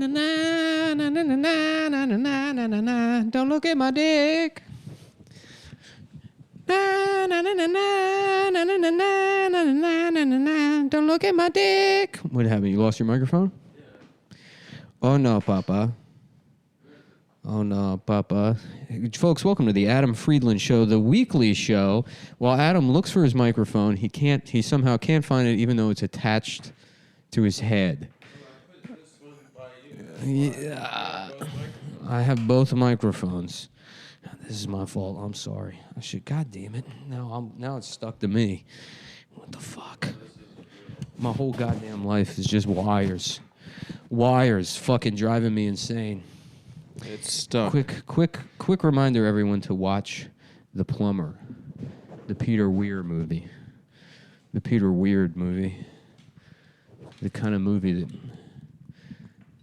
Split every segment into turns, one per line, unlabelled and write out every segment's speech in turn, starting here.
Don't look at my dick. Don't look at my dick. What happened? You lost your microphone?
Yeah.
Oh no, Papa. Oh no, Papa. Folks, welcome to the Adam Friedland Show, the weekly show. While Adam looks for his microphone, he somehow can't find it, even though it's attached to his head.
I put this one by you.
Yeah, I have both microphones. This is my fault. I'm sorry. I should. God damn it! Now it's stuck to me. What the fuck? My whole goddamn life is just wires. Wires, fucking driving me insane.
It's stuck.
Quick reminder, everyone, to watch The Plumber, the Peter Weir movie. The Peter Weird movie. The kind of movie that...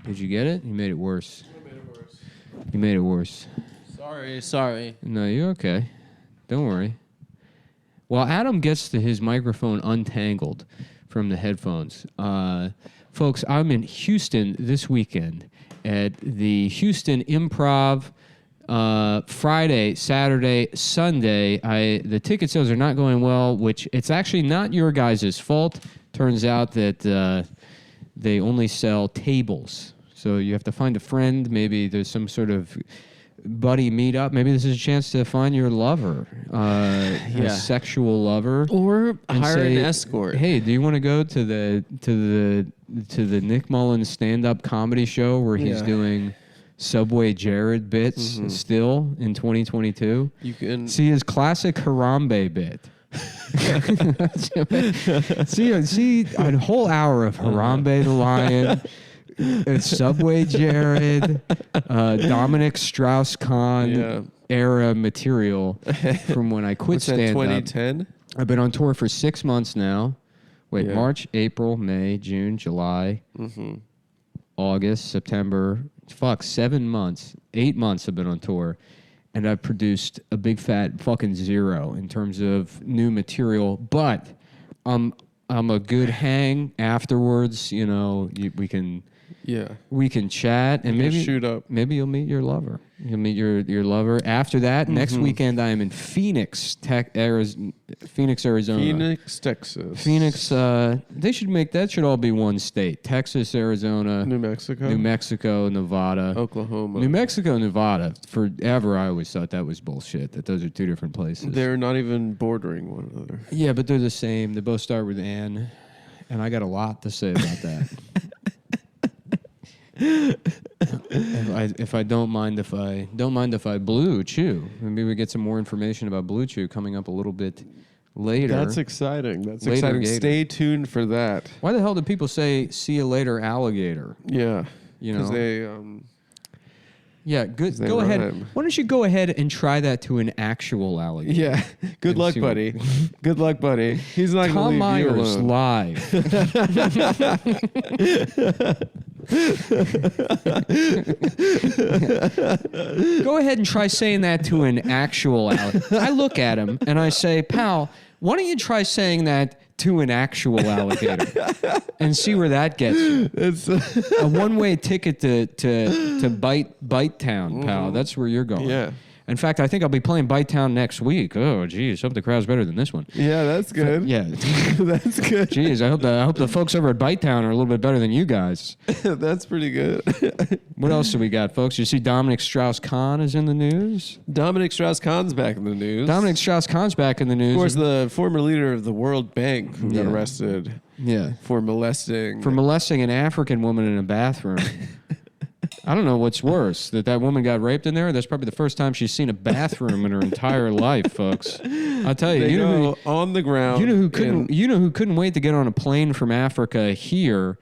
Did you get it? You made it worse.
I made it worse.
You made it worse.
Sorry.
No, you're okay. Don't worry. While Adam gets to his microphone untangled from the headphones, folks, I'm in Houston this weekend at the Houston Improv. Friday, Saturday, Sunday. The ticket sales are not going well, which it's actually not your guys' fault. Turns out that they only sell tables. So you have to find a friend. Maybe there's some sort of buddy meetup. Maybe this is a chance to find your lover, a sexual lover,
Or hire
say,
an escort.
Hey, do you want to go to the Nick Mullen stand-up comedy show where he's doing Subway Jared bits still in 2022?
You can
see his classic Harambe bit. see a whole hour of Harambe the Lion. It's Subway Jared, Dominic Strauss-Kahn era material from when I quit stand-up.
2010?
I've been on tour for 6 months now. March, April, May, June, July, August, September. 7 months. 8 months I've been on tour. And I've produced a big fat fucking zero in terms of new material. But I'm a good hang afterwards. You know, we can chat and maybe
shoot up.
Maybe you'll meet your lover. You'll meet your lover. After that, next weekend I am in Phoenix, Arizona.
Phoenix, Texas.
Phoenix. They should make that should all be one state. Texas, Arizona,
New Mexico,
Nevada,
Oklahoma.
New Mexico, Nevada. Forever, I always thought that was bullshit. That those are two different places.
They're not even bordering one another.
Yeah, but they're the same. They both start with N, and I got a lot to say about that. If I don't mind if I Blue Chew. Maybe we get some more information about Blue Chew coming up a little bit later.
That's exciting.
Later,
Stay tuned for that.
Why the hell do people say "see you later, alligator"?
Yeah,
you know,
because they.
Yeah, good. Go ahead. Why don't you go ahead and try that to an actual alligator?
Yeah. Good luck, buddy. Good luck, buddy. He's not going to leave you
Myers
alone.
live. Go ahead and try saying that to an actual alligator. I look at him and I say, "Pal, why don't you try saying that to an actual alligator and see where that gets you?" It's a one-way ticket to Bite Town, pal. That's where you're going.
Yeah.
In fact, I think I'll be playing Bite Town next week. Oh, geez, hope the crowd's better than this one.
Yeah, that's good.
Yeah,
that's good.
Geez, I hope the folks over at Bite Town are a little bit better than you guys.
That's pretty good.
What else do we got, folks? You see Dominic Strauss-Kahn is in the news?
Dominic Strauss-Kahn's back in the news.
Dominic Strauss-Kahn's back in the news.
Of course, the former leader of the World Bank who got arrested for molesting
an African woman in a bathroom. I don't know what's worse, that woman got raped in there. That's probably the first time she's seen a bathroom in her entire life, folks. I'll tell you.
They go on the ground.
You know who couldn't wait to get on a plane from Africa here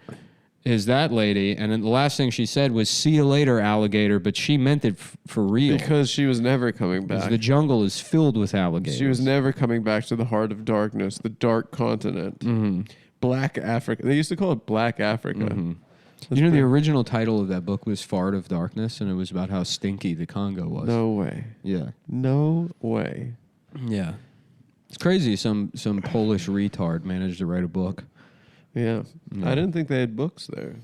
is that lady. And then the last thing she said was, "See you later, alligator," but she meant it for real.
Because she was never coming back.
The jungle is filled with alligators.
She was never coming back to the heart of darkness, the dark continent.
Mm-hmm.
Black Africa. They used to call it Black Africa.
Mm-hmm. You know, the original title of that book was Fart of Darkness, and it was about how stinky the Congo was.
No way.
Yeah.
No way.
Yeah. It's crazy some Polish retard managed to write a book.
Yeah. I didn't think they had books there.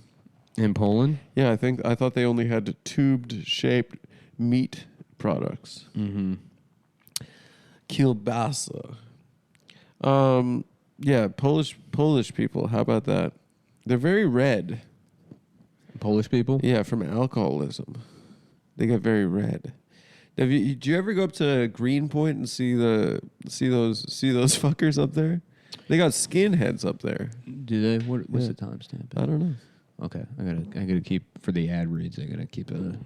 In Poland?
Yeah, I thought they only had tubed shaped meat products.
Mm-hmm.
Kielbasa. Yeah, Polish people. How about that? They're very red.
Polish people?
Yeah, from alcoholism. They get very red. Do you ever go up to Greenpoint and see those fuckers up there? They got skinheads up there.
Do they? What's the timestamp?
I don't know.
Okay, I gotta keep for the ad reads. I gotta keep
All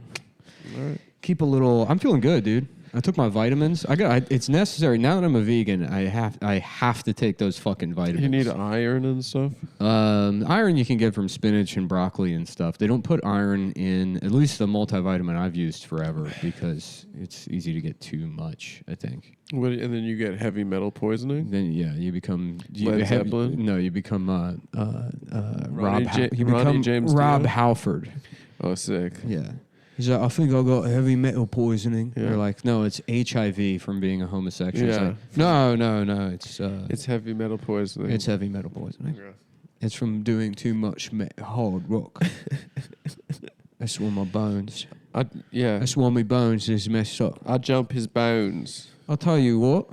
right.
keep a little. I'm feeling good, dude. I took my vitamins. It's necessary now that I'm a vegan. I have to take those fucking vitamins.
You need iron and stuff.
Iron you can get from spinach and broccoli and stuff. They don't put iron in at least the multivitamin I've used forever because it's easy to get too much. I think.
And then you get heavy metal poisoning.
Then you become
Led Zeppelin?
No, you become
Ronnie James
Rob
Dio?
Halford.
Oh, sick.
Yeah. He's like, I think I got heavy metal poisoning.
Yeah.
They're like, no, it's HIV from being a homosexual.
Yeah.
It's like, no,
It's heavy metal poisoning.
it's heavy metal poisoning.
Yeah.
It's from doing too much hard rock. That's why my bones.
Yeah.
That's why my bones is messed up.
I jump his bones.
I'll tell you what.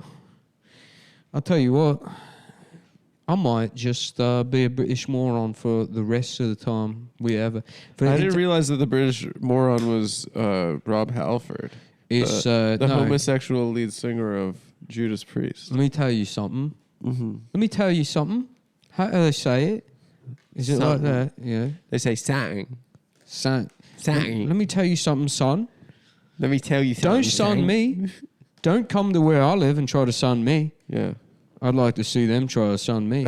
I might just be a British moron for the rest of the time we ever.
I didn't realize that the British moron was Rob Halford.
It's
the
no.
homosexual lead singer of Judas Priest.
Let me tell you something.
Mm-hmm.
Let me tell you something. How do they say it? Is it like that? Yeah.
They say sang.
Son.
Sang.
Let me tell you something, son.
Let me tell you something.
Don't son me. Don't come to where I live and try to son me.
Yeah.
I'd like to see them try to son me.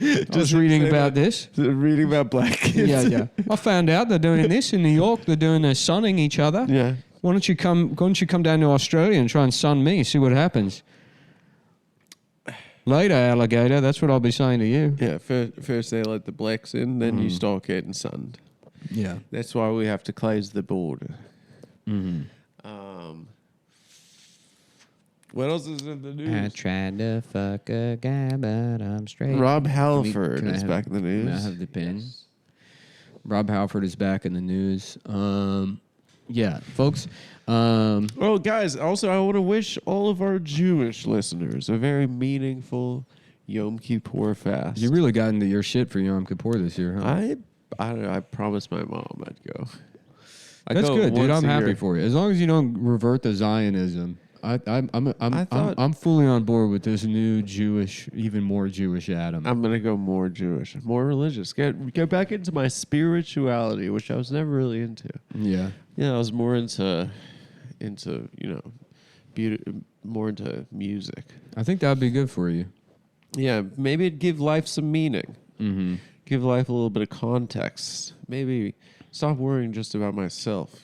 I was reading about this.
Reading about black kids.
Yeah. I found out they're doing this in New York. They're doing their sunning each other.
Yeah.
Why don't you come down to Australia and try and sun me? See what happens. Later, alligator. That's what I'll be saying to you.
Yeah. First they let the blacks in, then you start getting sunned.
Yeah.
That's why we have to close the border.
Mm-hmm.
What else is in the news?
I tried to fuck a guy, but I'm straight.
Rob Halford is back in the
Can I
news.
have the pin? Yes. Rob Halford is back in the news. Yeah, folks.
Oh, guys, also, I want to wish all of our Jewish listeners a very meaningful Yom Kippur fast.
You really got into your shit for Yom Kippur this year, huh?
I promised my mom I'd go.
That's good, dude. I'm happy for you. As long as you don't revert to Zionism. I'm fully on board with this new Jewish, even more Jewish Adam.
I'm gonna go more Jewish, more religious. Get back into my spirituality, which I was never really into.
Yeah.
Yeah, I was more into beauty, more into music.
I think that'd be good for you.
Yeah, maybe it'd give life some meaning.
Mm-hmm.
Give life a little bit of context. Maybe stop worrying just about myself.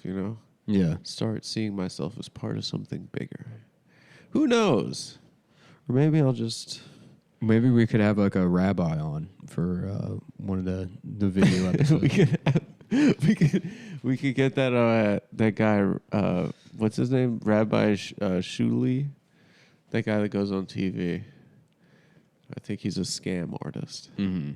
Yeah.
Start seeing myself as part of something bigger. Who knows? Or maybe I'll just...
Maybe we could have like a rabbi on for one of the video episodes.
we could get that guy, what's his name? Rabbi Shuli? That guy that goes on TV. I think he's a scam artist.
Mm-hmm.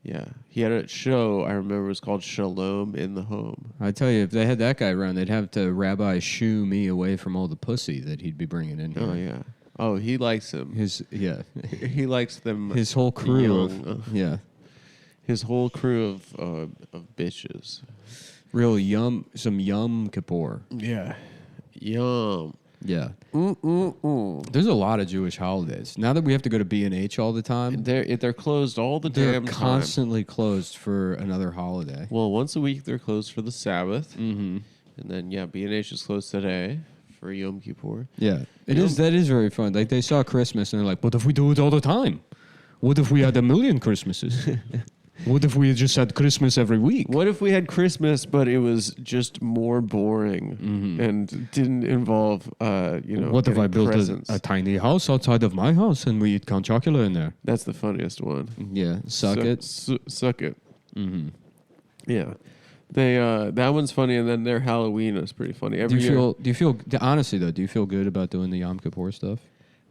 Yeah. He had a show, I remember, it was called Shalom in the Home.
I tell you, if they had that guy around, they'd have to rabbi shoo me away from all the pussy that he'd be bringing in here.
Oh, yeah. Oh, he likes him. He likes them.
His whole crew.
His whole crew of bitches.
Real some Yom Kippur.
Yeah. Yum.
Yeah. There's a lot of Jewish holidays. Now that we have to go to B&H all the time.
They're closed all the damn time.
They're constantly closed for another holiday.
Well, once a week they're closed for the Sabbath.
Mm-hmm.
And then, B&H is closed today for Yom Kippur.
Yeah. That is very fun. Like, they saw Christmas and they're like, what if we do it all the time? What if we had 1,000,000 Christmases? What if we just had Christmas every week?
What if we had Christmas, but it was just more boring and didn't involve,
What if I built a tiny house outside of my house and we eat Count Chocula in there?
That's the funniest one.
Yeah, suck it.
Suck it.
Mm-hmm.
Yeah, they that one's funny, and then their Halloween is pretty funny.
Do you feel honestly though? Do you feel good about doing the Yom Kippur stuff?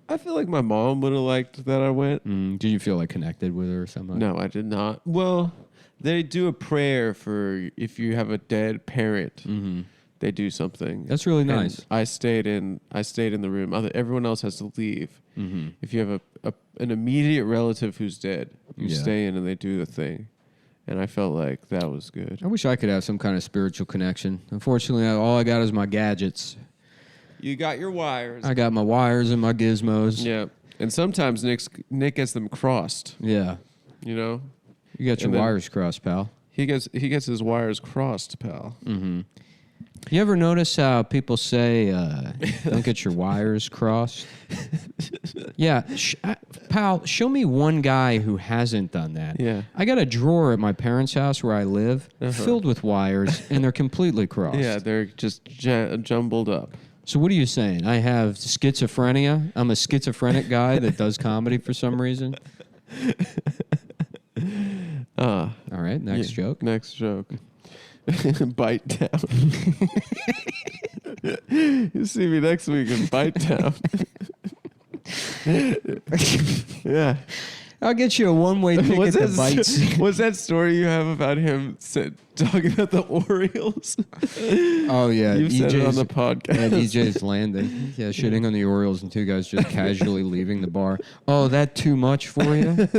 I feel like my mom would have liked that I went.
Did you feel like connected with her or something?
No, I did not. Well, they do a prayer for if you have a dead parent.
Mm-hmm.
They do something.
That's really nice.
And I stayed in the room. Everyone else has to leave.
Mm-hmm.
If you have an immediate relative who's dead, you stay in and they do the thing. And I felt like that was good.
I wish I could have some kind of spiritual connection. Unfortunately, all I got is my gadgets.
You got your wires.
I got my wires and my gizmos.
Yeah. And sometimes Nick gets them crossed.
Yeah.
You know?
You got your wires crossed, pal.
He gets his wires crossed, pal.
Mm-hmm. You ever notice how people say, don't get your wires crossed? Yeah. Pal, show me one guy who hasn't done that.
Yeah.
I got a drawer at my parents' house where I live filled with wires, and they're completely crossed.
Yeah, they're just jumbled up.
So what are you saying? I have schizophrenia? I'm a schizophrenic guy that does comedy for some reason? All right, next joke.
Next joke. Bite down. You see me next week in Bite Town. Yeah.
I'll get you a one-way ticket to Bites.
What's that story you have about him talking about the Orioles?
Oh, yeah.
You've said it on the podcast.
Yeah, EJ's landing. Yeah, shitting on the Orioles and two guys just casually leaving the bar. Oh, that too much for you?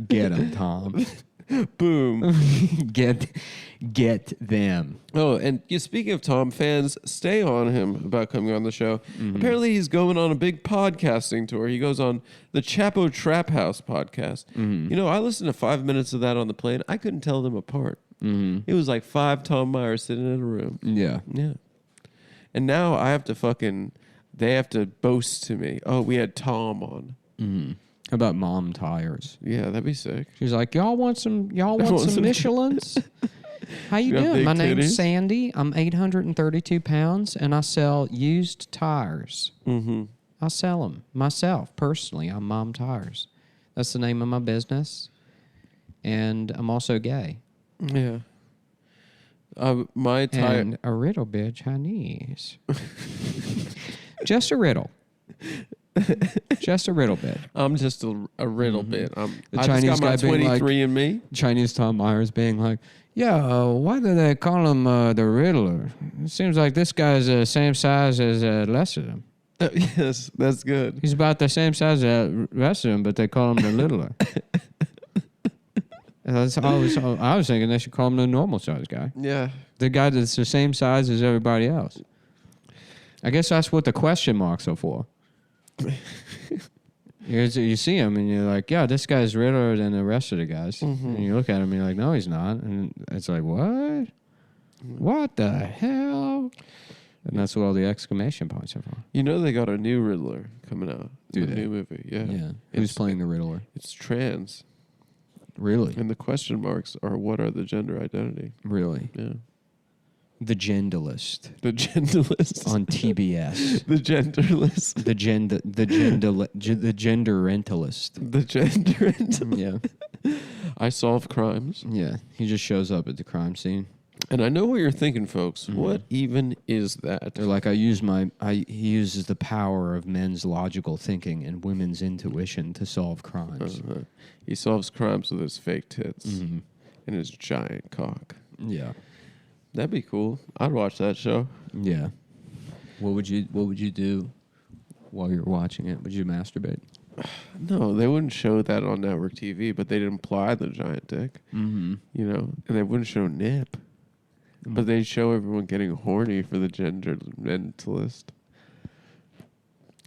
Get him, Tom.
Boom.
Get them.
Oh, and speaking of Tom, fans, stay on him about coming on the show. Mm-hmm. Apparently, he's going on a big podcasting tour. He goes on the Chapo Trap House podcast. Mm-hmm. You know, I listened to 5 minutes of that on the plane. I couldn't tell them apart. Mm-hmm. It was like 5 Tom Myers sitting in a room.
Yeah.
Yeah. And now they have to boast to me. Oh, we had Tom on.
Mm-hmm. How about Mom Tires?
Yeah, that'd be sick.
She's like, y'all want some Michelins? How you doing? My name's Sandy. I'm 832 pounds, and I sell used tires. Mm-hmm. I sell them myself, personally. I'm Mom Tires. That's the name of my business. And I'm also gay.
Yeah. My tire...
And a little bit Chinese. Just a riddle. Just a riddle bit.
I'm just a riddle bit.
The
I
Chinese
just got my
guy being
23 and me.
Chinese Tom Myers being like, yeah, why do they call him the Riddler? It seems like this guy's the same size as the rest of them.
Yes, that's good.
He's about the same size as the rest of them, but they call him the Littler. I was thinking they should call him the normal size guy.
Yeah.
The guy that's the same size as everybody else. I guess that's what the question marks are for. You see him and you're like, yeah, this guy's redder than the rest of the guys. Mm-hmm. And you look at him and you're like, no, he's not. And it's like, what? What the hell? And that's what all the exclamation points are for.
You know they got a new Riddler coming out.
A
new movie. Yeah.
Yeah. Who's playing the Riddler?
It's trans.
Really?
And the question marks are what are the gender identity?
Really?
Yeah.
The Genderlist.
The Genderlist.
On TBS.
The Genderlist.
The Genderentalist.
The Genderentalist.
Yeah.
I solve crimes.
Yeah. He just shows up at the crime scene.
And I know what you're thinking, folks. Mm-hmm. What even is that?
They're like, he uses the power of men's logical thinking and women's intuition to solve crimes.
Uh-huh. He solves crimes with his fake tits and his giant cock.
Yeah.
That'd be cool. I'd watch that show.
Yeah. What would you do while you're watching it? Would you masturbate?
No, they wouldn't show that on network TV, but they'd imply the giant dick. Mm-hmm. You know, and they wouldn't show nip. But they'd show everyone getting horny for the Genderentalist.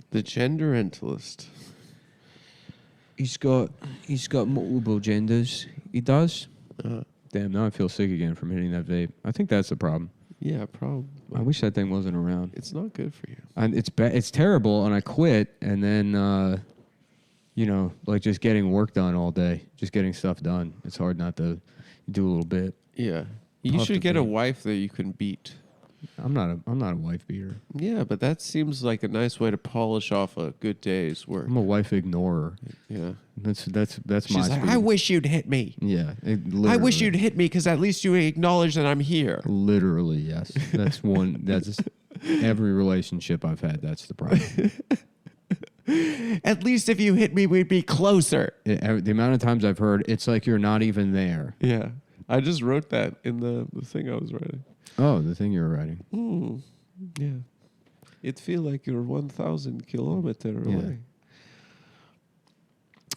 The Genderentalist.
He's got multiple genders. He does. Damn, now I feel sick again from hitting that vape. I think that's the problem.
Yeah, probably.
I wish that thing wasn't around.
It's not good for you.
And it's terrible, and I quit, and then, like just getting work done all day, just getting stuff done. It's hard not to do a little bit.
Yeah. You should get a wife that you can beat.
I'm not a wife beater.
Yeah, but that seems like a nice way to polish off a good day's work.
I'm a wife ignorer.
Yeah.
That's
She's
my
like, I wish you'd hit me.
Yeah.
I wish you'd hit me because at least you acknowledge that I'm here.
Literally, yes. That's one. That's Every relationship I've had, that's the problem.
At least if you hit me, we'd be closer.
The amount of times I've heard, it's like you're not even there.
Yeah. I just wrote that in the thing I was writing.
Oh, the thing you were writing.
Yeah. It feel like you're 1,000 kilometers away.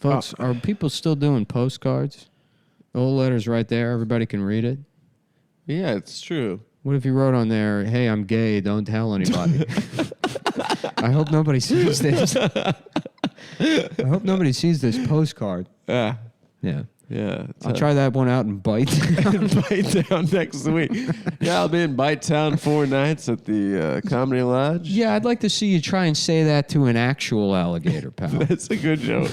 Folks, are people still doing postcards? The whole letter's right there. Everybody can read it.
Yeah, it's true.
What if you wrote on there, hey, I'm gay, don't tell anybody? I hope nobody sees this. I hope nobody sees this postcard.
Yeah.
Yeah.
Yeah.
I'll try that one out and bite.
Bite Town next week. Yeah, I'll be in Bite Town 4 nights at the Comedy Lodge.
Yeah, I'd like to see you try and say that to an actual alligator, pal.
That's a good joke.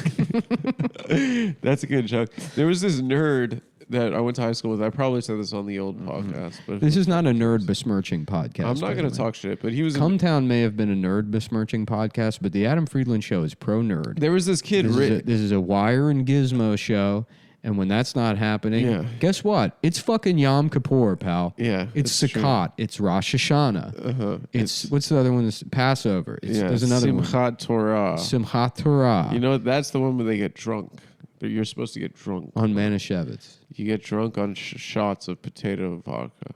That's a good joke. There was this nerd that I went to high school with. I probably said this on the old podcast, but
This is not a nerd besmirching podcast.
I'm not going to talk shit. But he was.
Cumtown may have been a nerd besmirching podcast, but the Adam Friedland Show is pro nerd.
There was this kid.
This is a Wire and Gizmo show, and when that's not happening, guess what? It's fucking Yom Kippur, pal.
Yeah,
it's Sukkot. It's Rosh Hashanah. It's what's the other one? It's Passover. There's another
Simchat
one.
Torah.
Simchat Torah.
You know, that's the one where they get drunk. You're supposed to get drunk
on Manischewitz.
You get drunk on shots of potato vodka.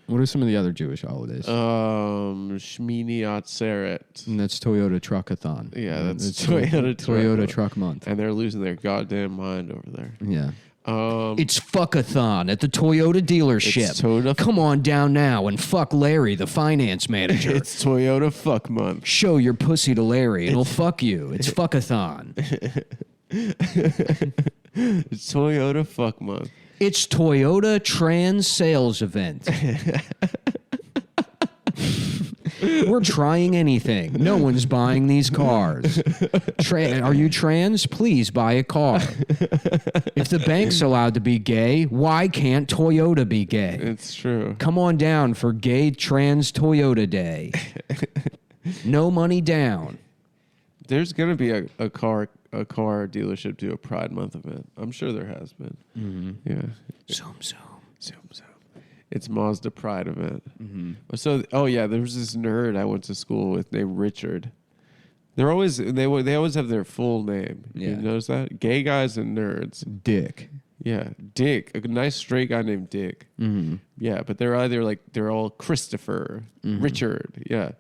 What are some of the other Jewish holidays?
Shmini Atzeret.
And that's Toyota Truckathon.
Yeah, that's
Toyota Truck Month.
And they're losing their goddamn mind over there.
Yeah. It's fuckathon at the Toyota dealership. Come on down now and fuck Larry, the finance manager.
It's Toyota fuck month.
Show your pussy to Larry and he'll fuck you. It's fuckathon.
It's Toyota fuck month.
It's Toyota Trans Sales Event. We're trying anything. No one's buying these cars. Are you trans? Please buy a car. If the bank's allowed to be gay, why can't Toyota be gay?
It's true.
Come on down for Gay Trans Toyota Day. No money down.
There's going to be a car dealership do a Pride Month event. I'm sure there has been.
Mm-hmm.
Yeah.
Zoom.
It's Mazda Pride event. Mm-hmm. So, there was this nerd I went to school with named Richard. They always have their full name.
Yeah.
You notice that? Gay guys and nerds.
Dick.
Yeah, Dick. A nice straight guy named Dick.
Mm-hmm.
Yeah, but they're all Christopher, Richard. Yeah.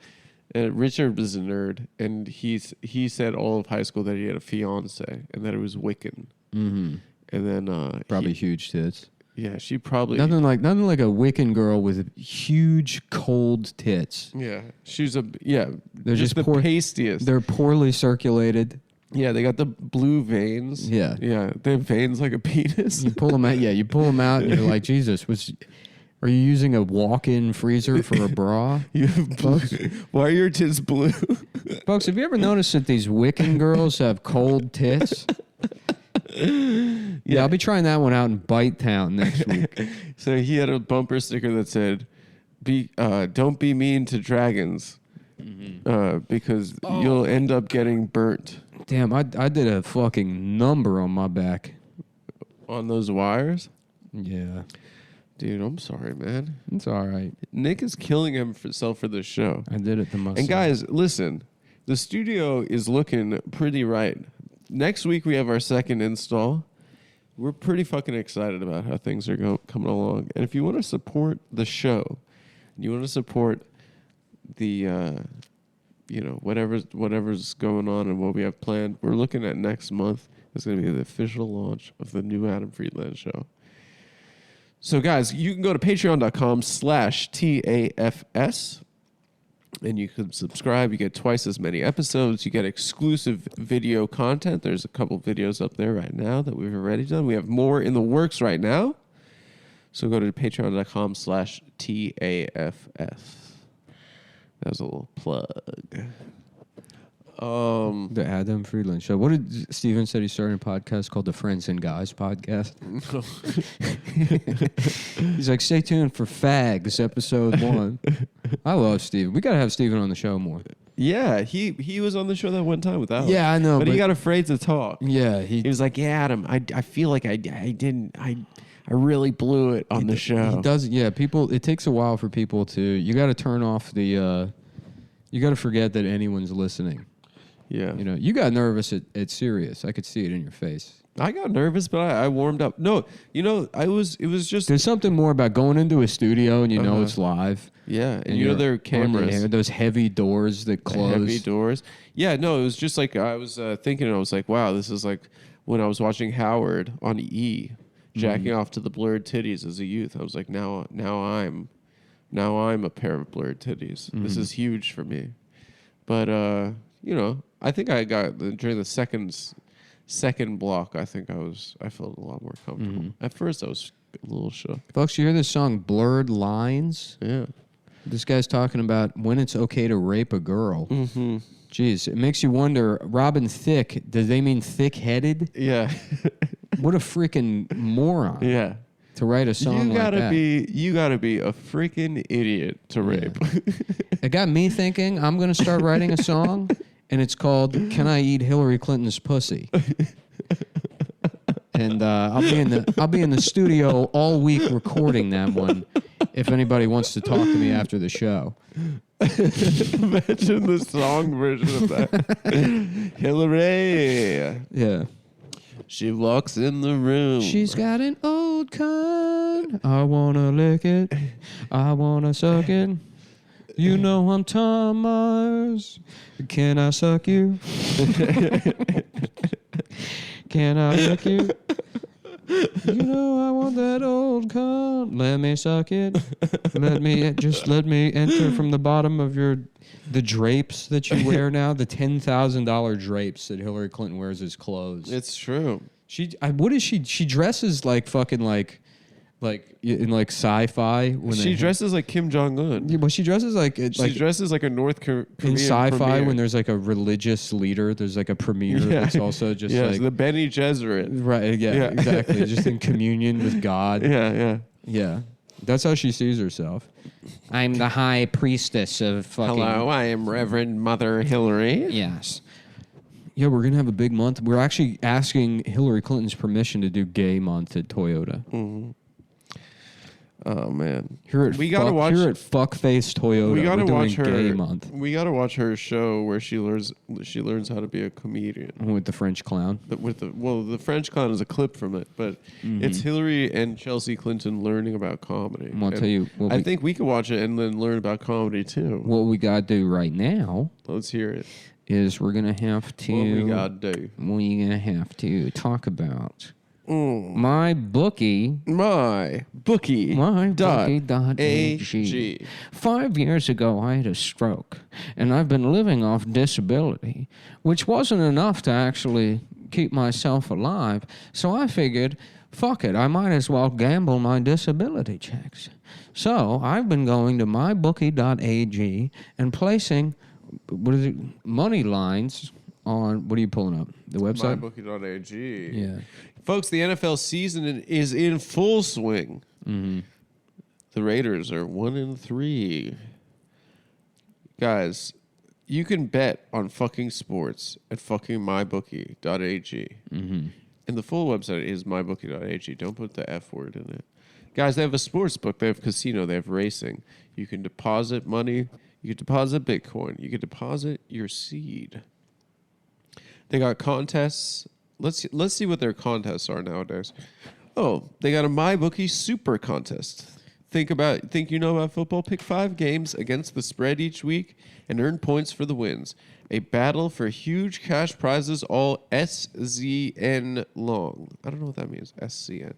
And Richard was a nerd, and he said all of high school that he had a fiance and that it was Wiccan. Mm-hmm. And then
probably huge tits.
Yeah, she probably
nothing like a Wiccan girl with huge cold tits.
Yeah, they're
just
the pastiest.
They're poorly circulated.
Yeah, they got the blue veins.
Yeah,
they have veins like a penis.
You pull them out. Yeah, you pull them out, and you're like, Jesus, are you using a walk-in freezer for a bra?
Folks? Why are your tits blue?
Folks, have you ever noticed that these Wiccan girls have cold tits? Yeah, I'll be trying that one out in Bite Town next week.
So he had a bumper sticker that said, don't be mean to dragons, because you'll end up getting burnt.
Damn, I did a fucking number on my back.
On those wires?
Yeah.
Dude, I'm sorry, man.
It's all right.
Nick is killing himself for this show.
I did it the most.
And guys, listen. The studio is looking pretty right. Next week, we have our second install. We're pretty fucking excited about how things are coming along. And if you want to support the show, you want to support the, whatever's going on and what we have planned, we're looking at next month. It's going to be the official launch of the new Adam Friedland show. So, guys, you can go to patreon.com/TAFS, and you can subscribe. You get twice as many episodes. You get exclusive video content. There's a couple videos up there right now that we've already done. We have more in the works right now. So go to patreon.com/TAFS. That was a little plug.
The Adam Friedland Show. What did Steven said? He started a podcast called the Friends and Guys Podcast. He's like, stay tuned for Fags episode 1. I love Steven. We gotta have Steven on the show more.
Yeah, he was on the show that one time with Alex.
Yeah, I know,
but he got afraid to talk.
Yeah,
he was like, yeah, Adam, I feel like I really blew it on the show.
He does. Yeah, people. It takes a while for people to. You got to turn off the You got to forget that anyone's listening.
Yeah.
You know, you got nervous at Sirius. I could see it in your face.
I got nervous, but I warmed up. No, it was just...
There's something more about going into a studio and you know it's live.
Yeah, and you know there are cameras.
Those heavy doors that close.
Heavy doors. Yeah, no, it was just like I was thinking, I was like, wow, this is like when I was watching Howard on E! Jacking off to the blurred titties as a youth. I was like, now I'm a pair of blurred titties. This is huge for me. But you know, I think I got during the second block. I think I felt a lot more comfortable. At first, I was a little shook.
Folks, you hear this song "Blurred Lines"?
Yeah.
This guy's talking about when it's okay to rape a girl. Mm-hmm. Jeez, it makes you wonder. Robin Thicke, does they mean thick-headed?
Yeah.
What a freaking moron!
Yeah.
To write a song like that.
You gotta be a freaking idiot to rape.
It got me thinking. I'm gonna start writing a song, and it's called "Can I Eat Hillary Clinton's Pussy?" And I'll be in the studio all week recording that one. If anybody wants to talk to me after the show.
Imagine the song version of that. Hillary.
Yeah.
She walks in the room.
She's got an old con. I wanna lick it. I wanna suck it. You know I'm Tom Myers. Can I suck you? Can I lick you? You know I want that old con. Let me suck it. Let me enter from the bottom of the drapes that you wear now, the $10,000 drapes that Hillary Clinton wears as clothes.
It's true.
What is she? She dresses like fucking like in like sci-fi.
She dresses like Kim Jong-un.
Yeah, but she dresses like
she dresses like a North Korean
in sci-fi
premier.
when there's like a religious leader. There's like a premier that's also just like
the Bene Gesserit.
Right. Yeah. Exactly. Just in communion with God. Yeah. That's how she sees herself. I'm the high priestess of fucking...
Hello, I am Reverend Mother Hillary.
Yes. Yeah, we're going to have a big month. We're actually asking Hillary Clinton's permission to do gay month at Toyota.
Mm-hmm. Oh, man.
Here at Fuckface Toyota,
we gotta
we're
watch
doing
her
gay month.
We got to watch her show where she learns how to be a comedian.
With the French clown.
The French clown is a clip from it, but it's Hillary and Chelsea Clinton learning about comedy.
I'll tell you.
I think we could watch it and then learn about comedy too.
What we got to do right now.
Let's hear it.
Is we're going to have to...
What we got to do.
We're going to have to talk about... My bookie.
My bookie.
MyBookie.ag. 5 years ago, I had a stroke, and I've been living off disability, which wasn't enough to actually keep myself alive. So I figured, fuck it, I might as well gamble my disability checks. So I've been going to MyBookie.ag and placing money lines on. What are you pulling up? The website?
MyBookie.ag.
Yeah.
Folks, the NFL season is in full swing.
Mm-hmm.
The Raiders are 1-3. Guys, you can bet on fucking sports at fucking mybookie.ag. Mm-hmm. And the full website is mybookie.ag. Don't put the F word in it. Guys, they have a sports book. They have casino. They have racing. You can deposit money. You can deposit Bitcoin. You can deposit your seed. They got contests. Let's see what their contests are nowadays. Oh, they got a MyBookie Super Contest. Think you know about football? Pick 5 games against the spread each week and earn points for the wins. A battle for huge cash prizes, all SZN long. I don't know what that means. SCN.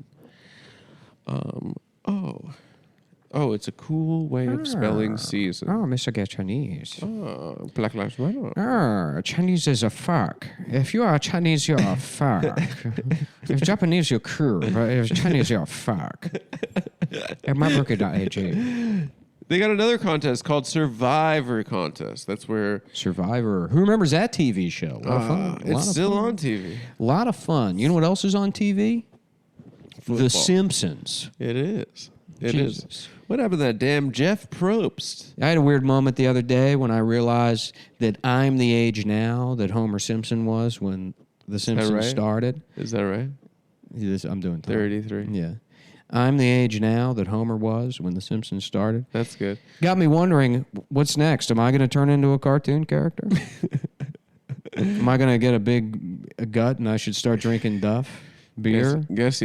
Oh, it's a cool way of spelling season.
Oh, Mr. Chinese.
Oh, Black Lives Matter.
Chinese is a fuck. If you are Chinese, you're a fuck. If Japanese, you're cool. But if Chinese, you're a fuck. At mybookie.ag.
They got another contest called Survivor Contest. That's where...
Survivor. Who remembers that TV show? A lot of fun.
It's still on TV.
A lot of fun. You know what else is on TV?
Football.
The Simpsons.
It is. It
Jesus.
is. What happened to that damn Jeff Probst?
I had a weird moment the other day when I realized that I'm the age now that Homer Simpson was when The Simpsons started.
Is that right?
Yes, I'm doing
33.
Yeah. I'm the age now that Homer was when The Simpsons started.
That's good.
Got me wondering, what's next? Am I going to turn into a cartoon character? Am I going to get a big gut and I should start drinking Duff beer?
Guess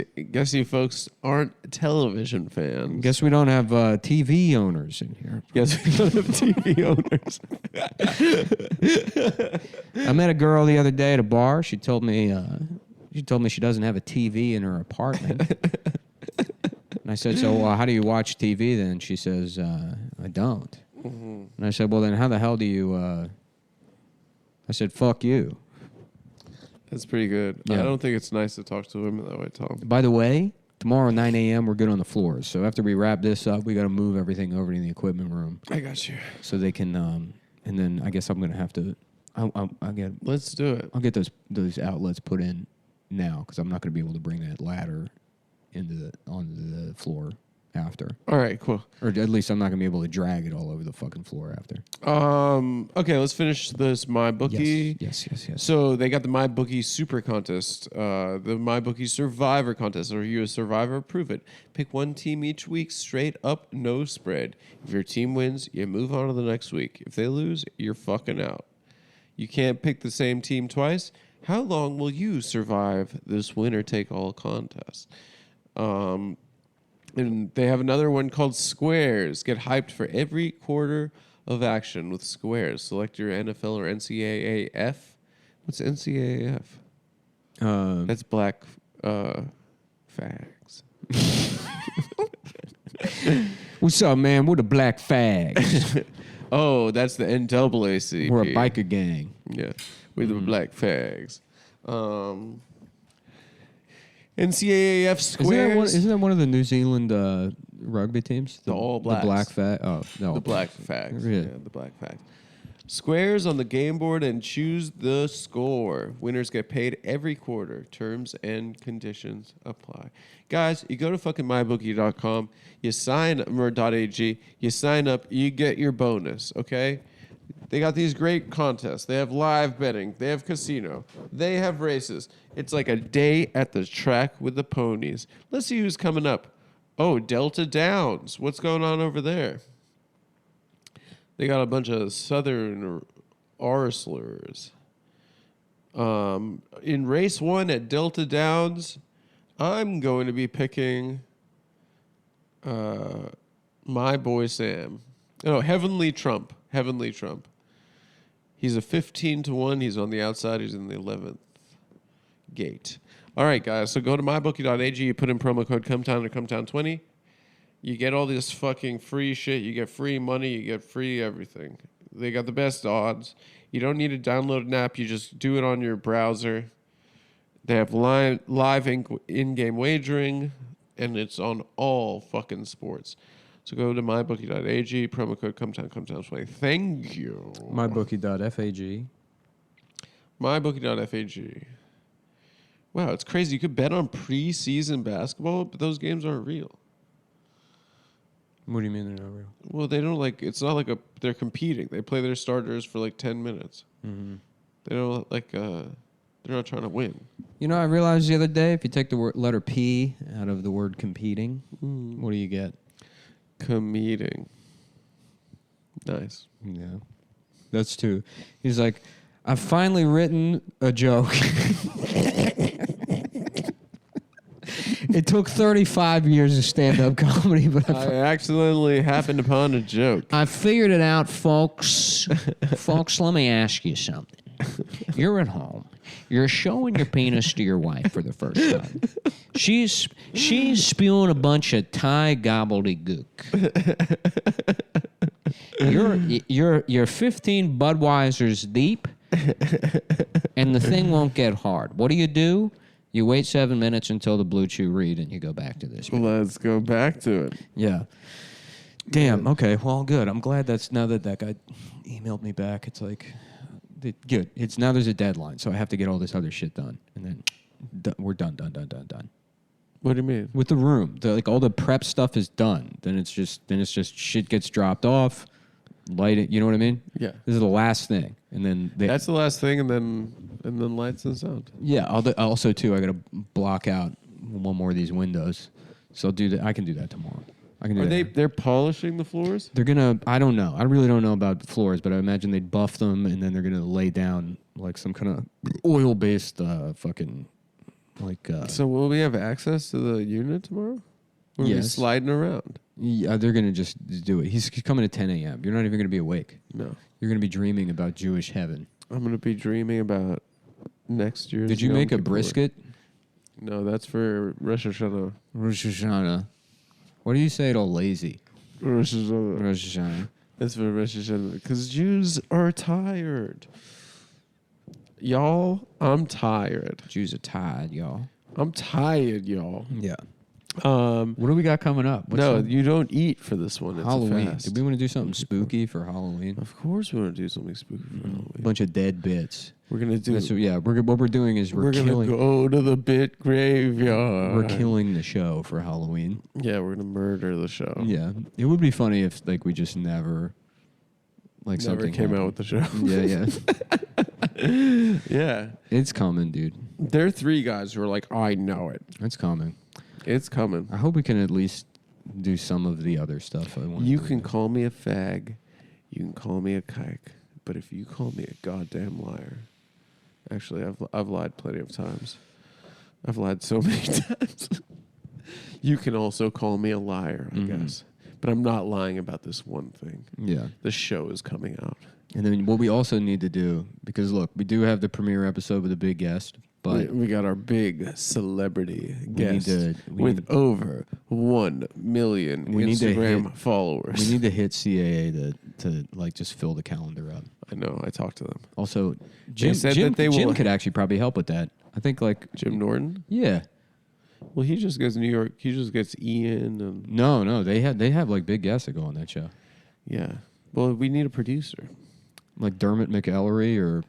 you folks aren't television fans.
Guess we don't have TV owners in here.
Guess we don't have TV owners.
I met a girl the other day at a bar. She told me she doesn't have a TV in her apartment. And I said, so how do you watch TV then? She says, I don't. Mm-hmm. And I said, well, then how the hell do you... I said, fuck you.
That's pretty good.
Yeah.
I don't think it's nice to talk to women that way, Tom.
By the way, tomorrow 9 a.m. we're good on the floors. So after we wrap this up, we got to move everything over to the equipment room.
I got you.
So they can... and then I guess I'm going to have to... I'll get...
Let's do it.
I'll get those outlets put in now because I'm not going to be able to bring that ladder onto the floor after.
All right, cool.
Or at least I'm not going to be able to drag it all over the fucking floor after.
Okay, let's finish this MyBookie.
Yes.
So they got the MyBookie Super Contest, the MyBookie Survivor Contest. Are you a survivor? Prove it. Pick one team each week, straight up, no spread. If your team wins, you move on to the next week. If they lose, you're fucking out. You can't pick the same team twice. How long will you survive this winner-take-all contest? And they have another one called Squares. Get hyped for every quarter of action with Squares. Select your NFL or NCAAF. What's NCAAF? That's black fags.
What's up, man? We're the Black Fags.
Oh, that's the NAACP.
We're a biker gang.
Yeah, we're the black fags. NCAAF Squares.
Isn't that one of the New Zealand rugby teams?
The All Blacks.
The Black Fag. Oh, no.
The black fags.
Yeah.
Yeah, the black fags. Squares on the game board and choose the score. Winners get paid every quarter. Terms and conditions apply. Guys, you go to fucking mybookie.com. You sign or .ag. You sign up. You get your bonus. Okay. They got these great contests. They have live betting. They have casino. They have races. It's like a day at the track with the ponies. Let's see who's coming up. Oh, Delta Downs. What's going on over there? They got a bunch of Southern arslers. In race 1 at Delta Downs, I'm going to be picking my boy Sam. Oh, Heavenly Trump. Heavenly Trump. He's a 15-1. He's on the outside. He's in the 11th gate. All right, guys. So go to mybookie.ag. You put in promo code COMETOWN or COMETOWN20. You get all this fucking free shit. You get free money. You get free everything. They got the best odds. You don't need to download an app. You just do it on your browser. They have live in-game wagering, and it's on all fucking sports. So go to mybookie.ag, promo code COMETOWN20. Thank you.
Mybookie.fag.
Mybookie.fag. Wow, it's crazy. You could bet on preseason basketball, but those games aren't real.
What do you mean they're not real?
Well, they don't it's not like they're competing. They play their starters for like 10 minutes. Mm-hmm. They don't they're not trying to win.
You know, I realized the other day, if you take the letter P out of the word competing, what do you get?
Competing. Nice.
Yeah. That's two. He's like, I've finally written a joke. It took 35 years of stand-up comedy, but
I accidentally happened upon a joke.
I figured it out, folks. Folks, let me ask you something. You're at home. You're showing your penis to your wife for the first time. She's spewing a bunch of Thai gobbledygook. You're 15 Budweisers deep, and the thing won't get hard. What do? You wait 7 minutes until the Blue Chew read, and you go back to this.
Let's go back to it.
Yeah. Damn. Okay. Well, good. I'm glad now that guy emailed me back. It's like, good. It's now there's a deadline, so I have to get all this other shit done, and then we're done.
What do you mean?
With the room, all the prep stuff is done. Then it's just shit gets dropped off, light it. You know what I mean?
Yeah.
This is the last thing, and then
that's the last thing, and then lights and sound.
Yeah. Also too, I got to block out one more of these windows, So I'll do that. I can do that tomorrow. I can do
Are
that.
they're polishing the floors?
They're gonna. I don't know. I really don't know about the floors, but I imagine they'd buff them, and then they're gonna lay down like some kind of oil-based fucking like.
So will we have access to the unit tomorrow? Or are we
Yes.
sliding around?
Yeah, they're gonna just do it. He's coming at 10 a.m. You're not even gonna be awake.
No.
You're gonna be dreaming about Jewish heaven.
I'm going to be dreaming about next year's
Did you
Yom
make a
Kippur.
brisket?
No, that's for Rosh Hashanah.
Rosh Hashanah. Why do you say it all lazy?
Rosh Hashanah.
Rosh Hashanah.
That's for Rosh Hashanah. Because Jews are tired. Y'all, I'm tired.
Jews are tired, y'all.
I'm tired, y'all.
Yeah. What do we got coming up? What's
No,
up?
you don't eat for this one. It's a
Halloween.
fast.
Did we want to do something spooky for Halloween?
Of course we want to do something spooky for
A
Halloween.
bunch of dead bits.
We're going to do...
That's what, yeah, what we're doing is
We're going to
killing.
go to the bit graveyard.
We're killing the show for Halloween.
Yeah, we're going to murder the show.
Yeah, it would be funny if like we just never like
Never
something
came
happened.
out with the show.
Yeah,
Yeah.
it's coming, dude.
There are three guys who are like, I know it.
It's coming.
It's coming.
I hope we can at least do some of the other stuff. I want.
You can call me a fag. You can call me a kike. But if you call me a goddamn liar... Actually, I've lied plenty of times. I've lied so many times. You can also call me a liar, I guess. But I'm not lying about this one thing.
Yeah,
The show is coming out.
and then what we also need to do, because look, we do have the premiere episode with a big guest, but
we got our big celebrity
We need
guest
to- we
with
need-
over 1 million
We need to
Instagram
hit-
followers.
we need to hit CAA to like just fill the calendar up.
I know. I talked to them.
Also, Jim
said
Jim,
that they
Jim
will-
could actually probably help with that. I think like
Jim Norton.
yeah.
Well, he just goes to New York. He just gets Ian and
No, they have like big guests that go on that show.
yeah. Well, we need a producer.
Like Dermot McEllery or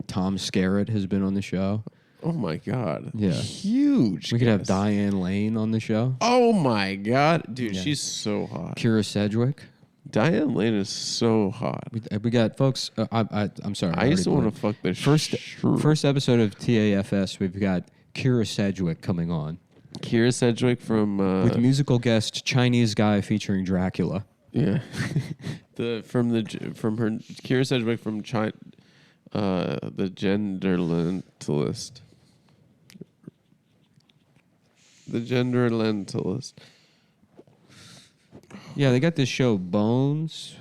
Tom Skerritt has been on the show.
Oh my God.
Yeah.
Huge.
We could have
guest.
Diane Lane on the show.
Oh my God, dude,
Yeah.
she's so hot.
Kira Sedgwick.
Diane Lane is so hot.
We got folks. I'm sorry.
I used to want to
already
fuck the
first episode of TAFS. We've got Kira Sedgwick coming on
Kira Sedgwick from
with musical guest Chinese guy featuring Dracula.
yeah, from her Kira Sedgwick from China, the genderlentalist. The genderlentalist.
Yeah, they got this show Bones.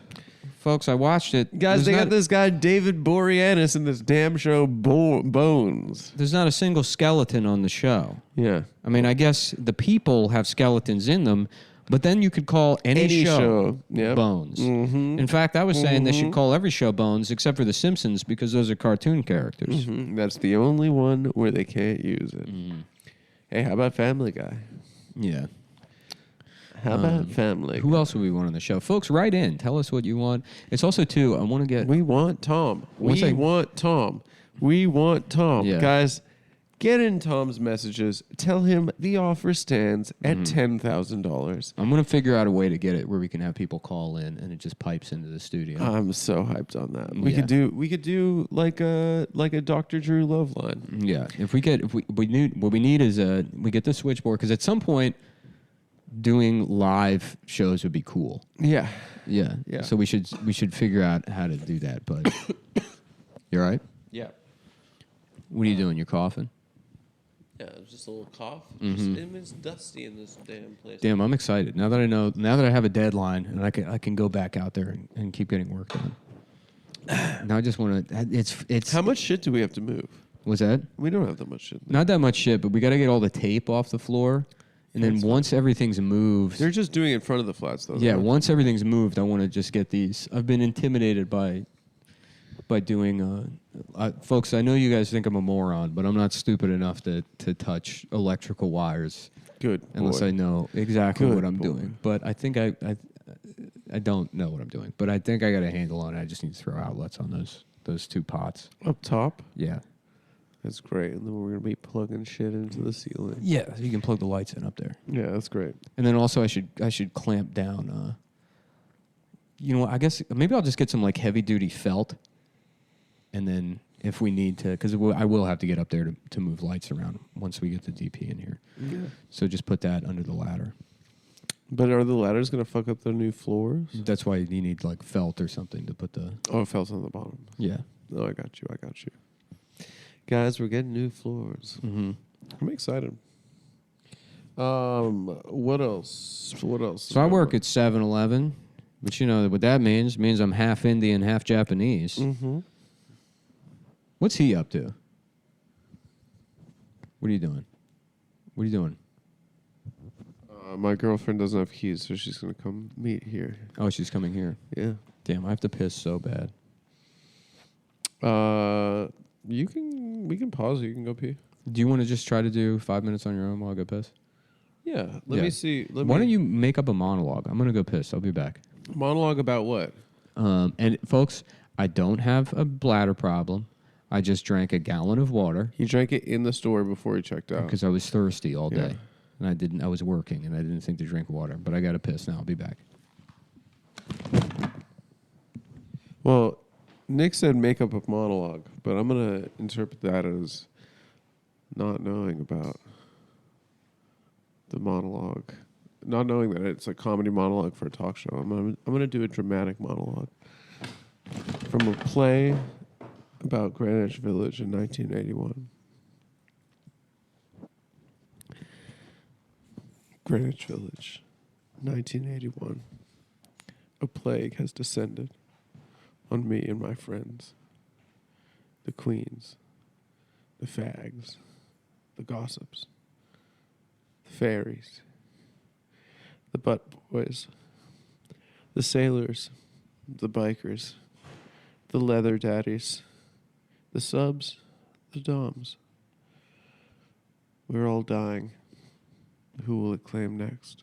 Folks, I watched it.
Guys,
There's
they
not-
got this guy David Boreanaz in this damn show Bones.
There's not a single skeleton on the show.
Yeah.
I mean, I guess the people have skeletons in them, but then you could call any show
Yep.
Bones.
Mm-hmm.
In fact, I was saying they should call every show Bones except for The Simpsons because those are cartoon characters.
That's the only one where they can't use it. Hey, how about Family Guy?
Yeah.
How about Family Guy?
Who else would we want on the show? Folks, write in. Tell us what you want. It's also, too, I want to get...
We want Tom.
Once
We
I-
want Tom. We want Tom.
Yeah.
Guys, get in Tom's messages. Tell him the offer stands at
Mm-hmm.
$10,000.
I'm going to figure out a way to get it where we can have people call in and it just pipes into the studio.
I'm so hyped on that. We
Yeah.
could do like a Dr. Drew love line.
Yeah. If we need, what we need is we get the switchboard because at some point doing live shows would be cool.
Yeah.
Yeah.
Yeah.
So we should figure out how to do that. But you all right?
Yeah.
What are you doing? You're coughing?
Yeah, it was just a little cough. It's dusty in this damn place.
Damn, I'm excited. Now that I have a deadline and I can go back out there and keep getting work done. Now I just want to. It's
How much shit do we have to move?
was that
We don't have that much shit.
not that much shit, but we got to get all the tape off the floor, and then once everything's moved,
They're just doing it in front of the flats, though.
yeah,
right?
once everything's moved, I want to just get these. I've been intimidated by doing. Folks, I know you guys think I'm a moron, but I'm not stupid enough to touch electrical wires
Good.
unless
boy.
I know exactly
Good
what I'm
boy.
doing. But I think I don't know what I'm doing, but I think I got a handle on it. I just need to throw outlets on those two pots.
Up top.
Yeah.
That's great. And then we're going to be plugging shit into the ceiling.
Yeah, so you can plug the lights in up there.
Yeah, that's great.
And then also I should clamp down. You know what? I guess maybe I'll just get some like heavy duty felt, and then if we need to, because I will have to get up there to move lights around once we get the DP in here.
Yeah.
So just put that under the ladder.
But are the ladders going to fuck up the new floors?
That's why you need like felt or something to put the.
Oh, it fell on the bottom.
Yeah.
Oh, I got you. Guys, we're getting new floors.
Mm-hmm.
I'm excited. What else?
So I work at 7-Eleven, but you know what that means? It means I'm half Indian, half Japanese.
Mm-hmm.
What's he up to? What are you doing?
My girlfriend doesn't have keys, so she's going to come meet here.
Oh, she's coming here.
Yeah.
Damn, I have to piss so bad.
We can pause. You can go pee.
Do you want to just try to do 5 minutes on your own while I go piss?
Yeah. Let me see.
Why don't you make up a monologue? I'm going to go piss. I'll be back.
Monologue about what?
And folks, I don't have a bladder problem. I just drank a gallon of water.
He drank it in the store before he checked out.
Because I was thirsty all
Yeah.
day. And I was working and I didn't think to drink water. But I got to piss now. I'll be back.
Well, Nick said make up a monologue, but I'm going to interpret that as not knowing about the monologue. Not knowing that it's a comedy monologue for a talk show. I'm gonna do a dramatic monologue from a play about Greenwich Village in 1981. Greenwich Village, 1981. A plague has descended on me and my friends. The queens, the fags, the gossips, the fairies, the butt boys, the sailors, the bikers, the leather daddies, the subs, the doms. We're all dying. Who will it claim next?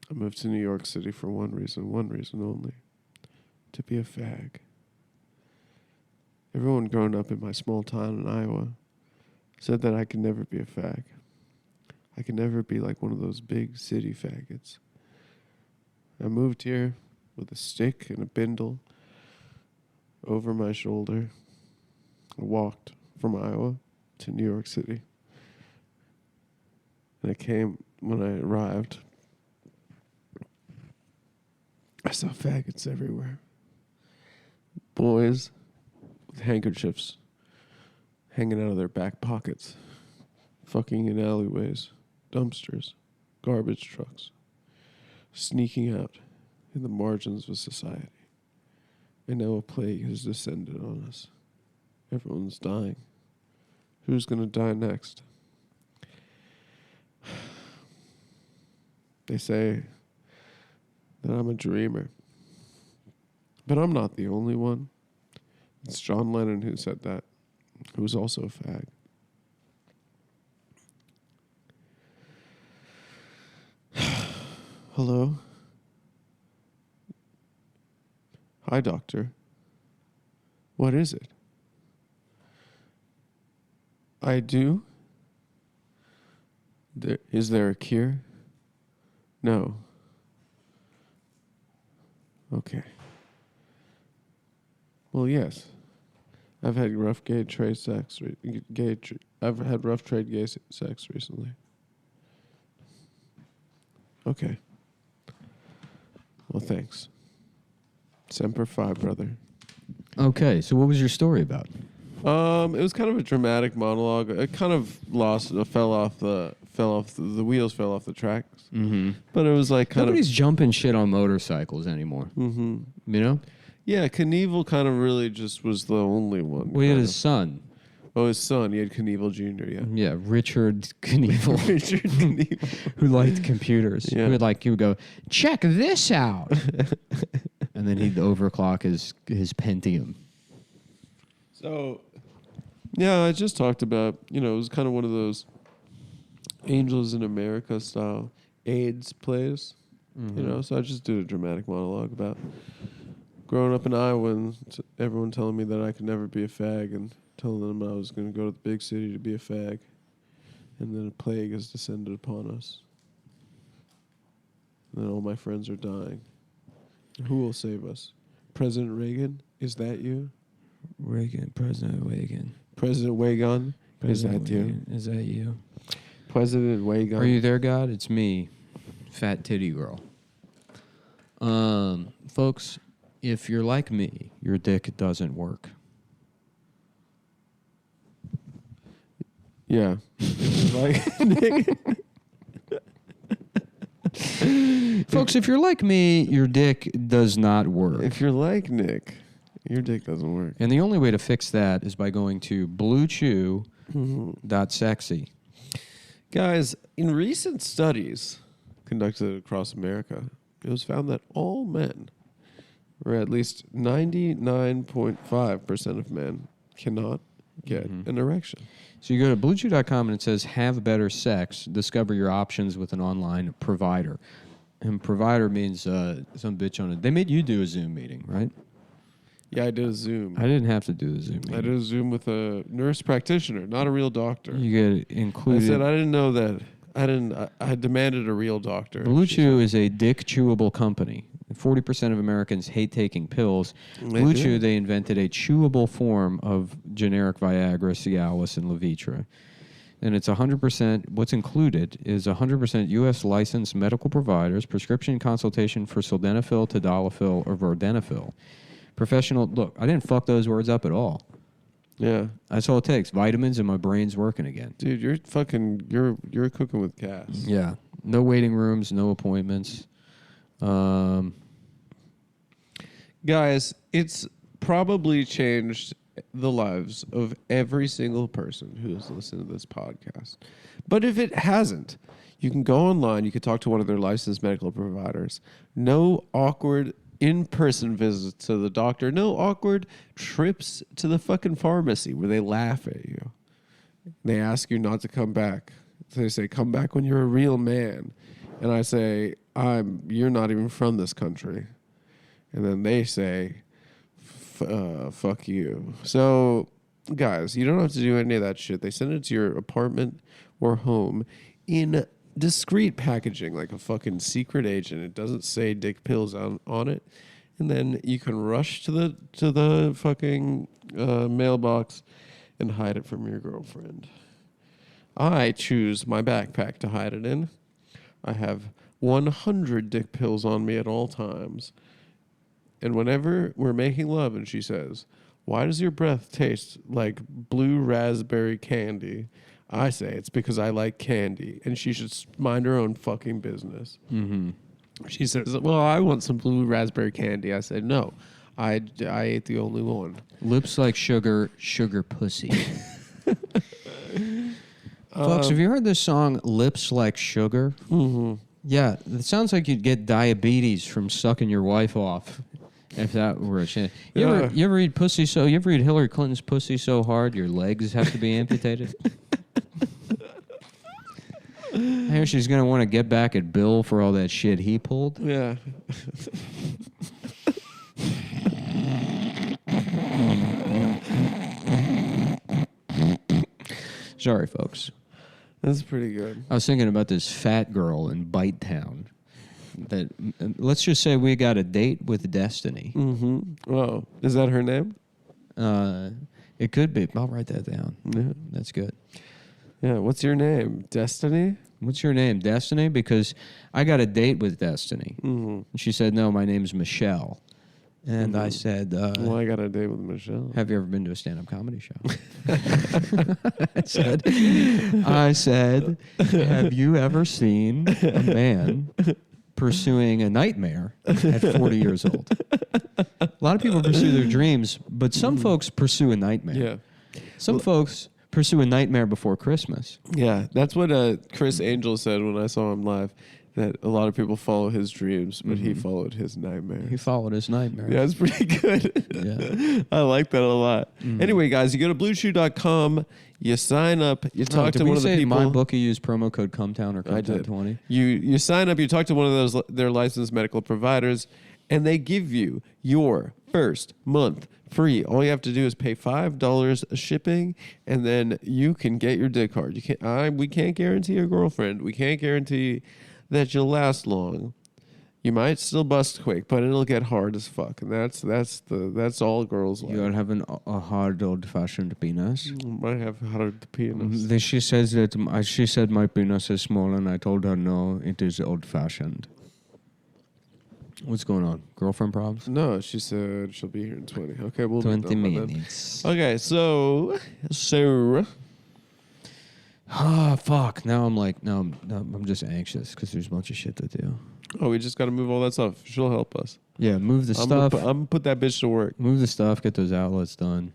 I moved to New York City for one reason only. To be a fag. Everyone growing up in my small town in Iowa said that I could never be a fag. I could never be like one of those big city faggots. I moved here with a stick and a bindle over my shoulder. I walked from Iowa to New York City. And when I arrived, I saw faggots everywhere. Boys with handkerchiefs hanging out of their back pockets, fucking in alleyways, dumpsters, garbage trucks, sneaking out in the margins of society. And now a plague has descended on us. Everyone's dying. Who's going to die next? They say that I'm a dreamer. But I'm not the only one. It's John Lennon who said that, who was also a fag. Hello? Hi, doctor. What is it? I do? Is there a cure? No. Okay. Well, yes. I've had rough gay trade sex. I've had rough trade gay sex recently. Okay. Well, thanks. Semper Fi, brother.
Okay, so what was your story about?
It was kind of a dramatic monologue. It kind of fell off the wheels fell off the tracks.
Mm-hmm.
But it was like
Nobody's jumping shit on motorcycles anymore.
Mm-hmm.
You know?
Yeah, Knievel kind of really just was the only one.
Well, he had his son.
Oh, his son. He had Knievel Jr., yeah.
Yeah, Richard Knievel.
Richard Knievel.
Who liked computers.
Yeah.
He would go, check this out. And then he'd overclock his Pentium.
So, yeah, I just talked about, it was kind of one of those Angels in America style AIDS plays.
Mm-hmm.
So I just did a dramatic monologue about growing up in Iowa and everyone telling me that I could never be a fag and telling them I was going to go to the big city to be a fag. And then a plague has descended upon us. And then all my friends are dying. Who will save us? President Reagan, is that you?
President Reagan.
President Wagon, is that you?
Is that you?
President Wagon.
Are you there, God? It's me, Fat Titty Girl. Folks, if you're like me, your dick doesn't work.
Yeah.
Folks, if you're like me, your dick does not work.
If you're like Nick, your dick doesn't work.
And the only way to fix that is by going to bluechew.sexy.
Guys, in recent studies conducted across America, it was found that all men, or at least 99.5% of men, cannot get an erection.
So you go to bluechew.com and it says, have better sex. Discover your options with an online provider. And provider means some bitch on it. They made you do a Zoom meeting, right?
Yeah, I did a Zoom.
I didn't have to do the Zoom meeting.
I did a Zoom with a nurse practitioner, not a real doctor.
You get included.
I said I didn't know that. I demanded a real doctor.
Blue Chew is a dick chewable company. 40% of Americans hate taking pills. Blue Chew, they invented a chewable form of generic Viagra, Cialis, and Levitra. And it's 100%, what's included is 100% U.S. licensed medical providers, prescription consultation for sildenafil, tadalafil, or vardenafil. Professional, look, I didn't fuck those words up at all.
Yeah.
That's all it takes. Vitamins and my brain's working again.
Dude, you're cooking with gas.
Yeah. No waiting rooms, no appointments.
Guys, it's probably changed the lives of every single person who has listened to this podcast. But if it hasn't, you can go online. You can talk to one of their licensed medical providers. No awkward in-person visits to the doctor. No awkward trips to the fucking pharmacy where they laugh at you. They ask you not to come back. They say, come back when you're a real man. And I say, you're not even from this country. And then they say, fuck you. So, guys, you don't have to do any of that shit. They send it to your apartment or home in discreet packaging, like a fucking secret agent. It doesn't say dick pills on it. And then you can rush to the fucking mailbox and hide it from your girlfriend. I choose my backpack to hide it in. I have 100 dick pills on me at all times. And whenever we're making love and she says, why does your breath taste like blue raspberry candy? I say, it's because I like candy and she should mind her own fucking business. Mm-hmm. She says, well, I want some blue raspberry candy. I said, no, I ate the only one.
Lips like sugar, sugar pussy. Folks, have you heard this song, Lips Like Sugar? Mm-hmm. Yeah, it sounds like you'd get diabetes from sucking your wife off. If that were a chance. You ever read Pussy So? You ever read Hillary Clinton's Pussy So Hard your legs have to be amputated? I hear she's going to want to get back at Bill for all that shit he pulled.
Yeah.
Sorry, folks.
That's pretty good.
I was thinking about this fat girl in Bite Town. That let's just say we got a date with Destiny.
Mm-hmm. Oh, is that her name?
It could be. I'll write that down.
Yeah.
That's good.
Yeah. What's your name? Destiny?
What's your name? Destiny? Because I got a date with Destiny. Mm-hmm. And she said, no, my name's Michelle. And I said,
well, I got a date with Michelle.
Have you ever been to a stand-up comedy show? I said, have you ever seen a man pursuing a nightmare at 40 years old? A lot of people pursue their dreams, but some folks pursue a nightmare.
Yeah.
Some folks pursue a nightmare before Christmas.
Yeah, that's what Chris Angel said when I saw him live, that a lot of people follow his dreams, but he followed his nightmare.
He followed his nightmare.
Yeah, it's pretty good.
Yeah.
I like that a lot. Anyway, guys, you go to bluechew.com, you sign up, you talk to one of the people.
My bookie used promo code CUMTOWN or CUMTOWN20?
You sign up, you talk to one of their licensed medical providers, and they give you your first month free. All you have to do is pay $5 shipping, and then you can get your dick hard. We can't guarantee your girlfriend. We can't guarantee that you'll last long. You might still bust quick, but it'll get hard as fuck, and that's all girls like.
You're having a hard old-fashioned penis.
Might have hard penis.
She says that she said my penis is small, and I told her no, it is old-fashioned. What's going on? Girlfriend problems?
No, she said she'll be here in 20. Okay, we'll
20
be done by then.
minutes.
Okay, so
Ah, fuck. Now I'm like, I'm just anxious because there's a bunch of shit to do.
oh, we just got to move all that stuff. She'll help us.
Yeah, move the
I'm
stuff.
gonna put that bitch to work.
Move the stuff. Get those outlets done.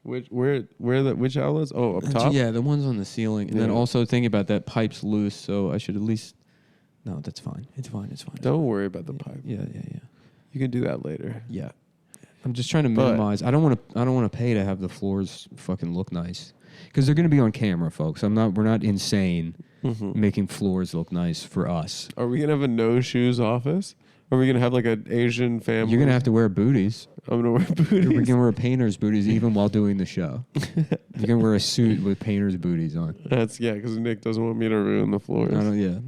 Which which outlets? Oh, up top.
Yeah, the ones on the ceiling. And then
Yeah.
also thinking about that pipe's loose, so I should at least. No, that's fine. It's fine.
Don't worry about the pipe.
Yeah.
You can do that later.
Yeah. I'm just trying to minimize. I don't want to pay to have the floors fucking look nice because they're going to be on camera, folks. We're not insane making floors look nice for us.
Are we gonna have a no shoes office? Are we gonna have like an Asian family?
You're going to have to wear booties.
I'm gonna wear booties.
We're going to wear painter's booties even while doing the show. You're going to wear a suit with painter's booties on.
That's because Nick doesn't want me to ruin the floors.
Yeah.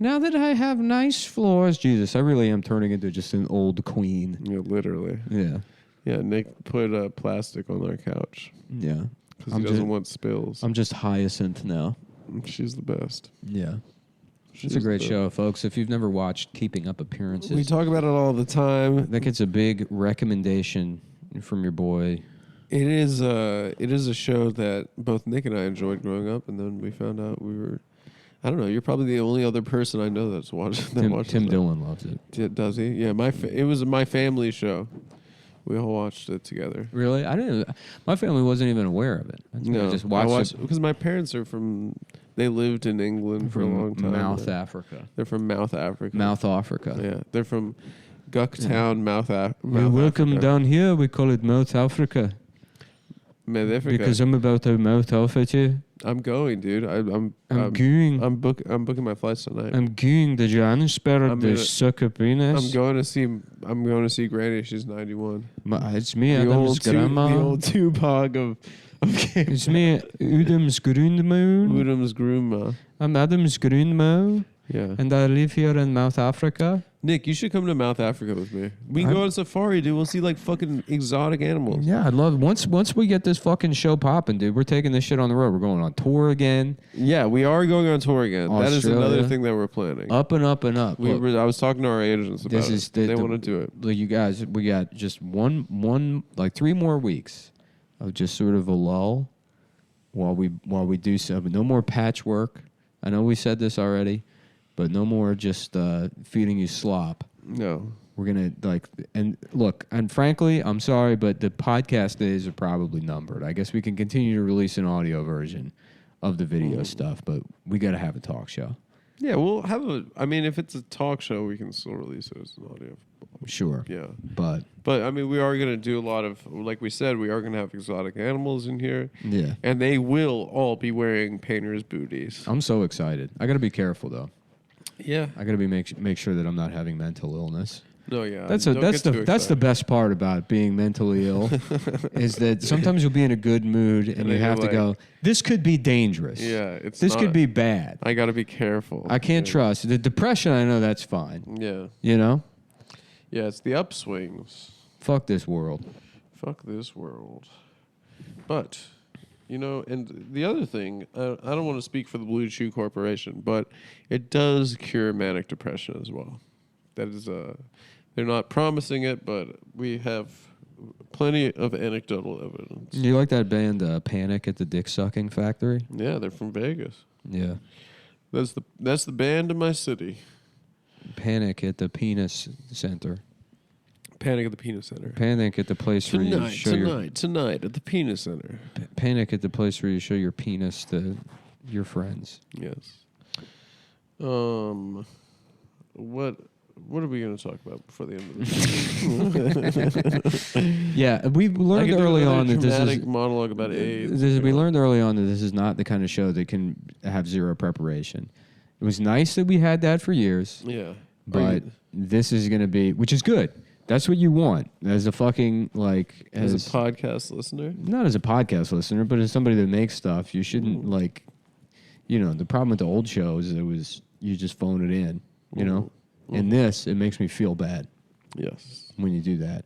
Now that I have nice floors, Jesus, I really am turning into just an old queen.
Yeah, literally.
Yeah.
Yeah, Nick put plastic on our couch
Yeah.
because he doesn't want spills.
I'm just Hyacinth now.
She's the best.
Yeah.
She's
It's a great
the-
show, folks. If you've never watched Keeping Up Appearances,
We talk about it all the time.
that gets a big recommendation from your boy.
It is a show that both Nick and I enjoyed growing up, and then we found out we were. I don't know. You're probably the only other person I know that's watched.
Tim Dillon loves it.
Does he? Yeah, it was my family show. We all watched it together.
Really? I didn't. My family wasn't even aware of it. I just watched it
because my parents are from. They lived in England for a long time.
Mouth Africa.
They're from Mouth Africa.
Mouth Africa.
Yeah, they're from Gucktown, Mouth Africa.
Welcome down here. We call it Mouth Africa because I'm about to mouth off at you.
I'm going, dude. I'm
going.
I'm booking my flights tonight.
I'm going to Johannesburg to suck a penis.
I'm going to see Granny. She's 91.
It's me, Adam's grandma.
The old Tupac of
It's me, Adam's grandma.
Udam's grandma.
I'm Adam's grandma,
Yeah.
and I live here in South Africa.
Nick, you should come to South Africa with me. We can go on safari, dude. We'll see like fucking exotic animals.
Yeah, I'd love once we get this fucking show popping, dude. We're taking this shit on the road. We're going on tour again.
Yeah, we are going on tour again. That is
Australia.
another thing that we're planning.
Up and up and up.
I was talking to our agents about it. They want to do it.
Look, you guys, we got just one like 3 more weeks of just sort of a lull while we do so. But no more patchwork. I know we said this already, but no more just feeding you slop.
No.
We're going to and look, and frankly, I'm sorry, but the podcast days are probably numbered. I guess we can continue to release an audio version of the video stuff, but we got to have a talk show.
Yeah, we'll have if it's a talk show, we can still release it as an audio.
Sure.
Yeah.
But
we are going to do a lot of, like we said, we are going to have exotic animals in here.
yeah.
And they will all be wearing painter's booties.
I'm so excited. I got to be careful though.
Yeah.
I got to make sure that I'm not having mental illness.
No, yeah.
That's the best part about being mentally ill is that sometimes you'll be in a good mood and you have to go, this could be dangerous.
Yeah,
this could be bad.
I got to be careful.
I can't trust. The depression, I know that's fine.
Yeah.
You know?
Yeah, it's the upswings.
Fuck this world.
Fuck this world. But, and the other thing, I don't want to speak for the Blue Chew Corporation, but it does cure manic depression as well. That is they're not promising it, but we have plenty of anecdotal evidence.
You like that band Panic at the Dick Sucking Factory?
Yeah, they're from Vegas.
Yeah.
That's the band of my city.
Panic at the Penis Center.
Panic at the Penis Center.
Panic at the place where you show
Tonight at the Penis Center.
Panic at the place where you show your penis to your friends.
Yes. What are we going to talk about before the end of this?
Yeah, we learned early on that this is
monologue about AIDS.
We learned early on that this is not the kind of show that can have zero preparation. It was nice that we had that for years.
Yeah.
But this is going to be, which is good. That's what you want as a fucking
as a podcast listener.
Not as a podcast listener, but as somebody that makes stuff. You shouldn't the problem with the old shows, it was you just phone it in. You know. And this, it makes me feel bad
Yes.
when you do that.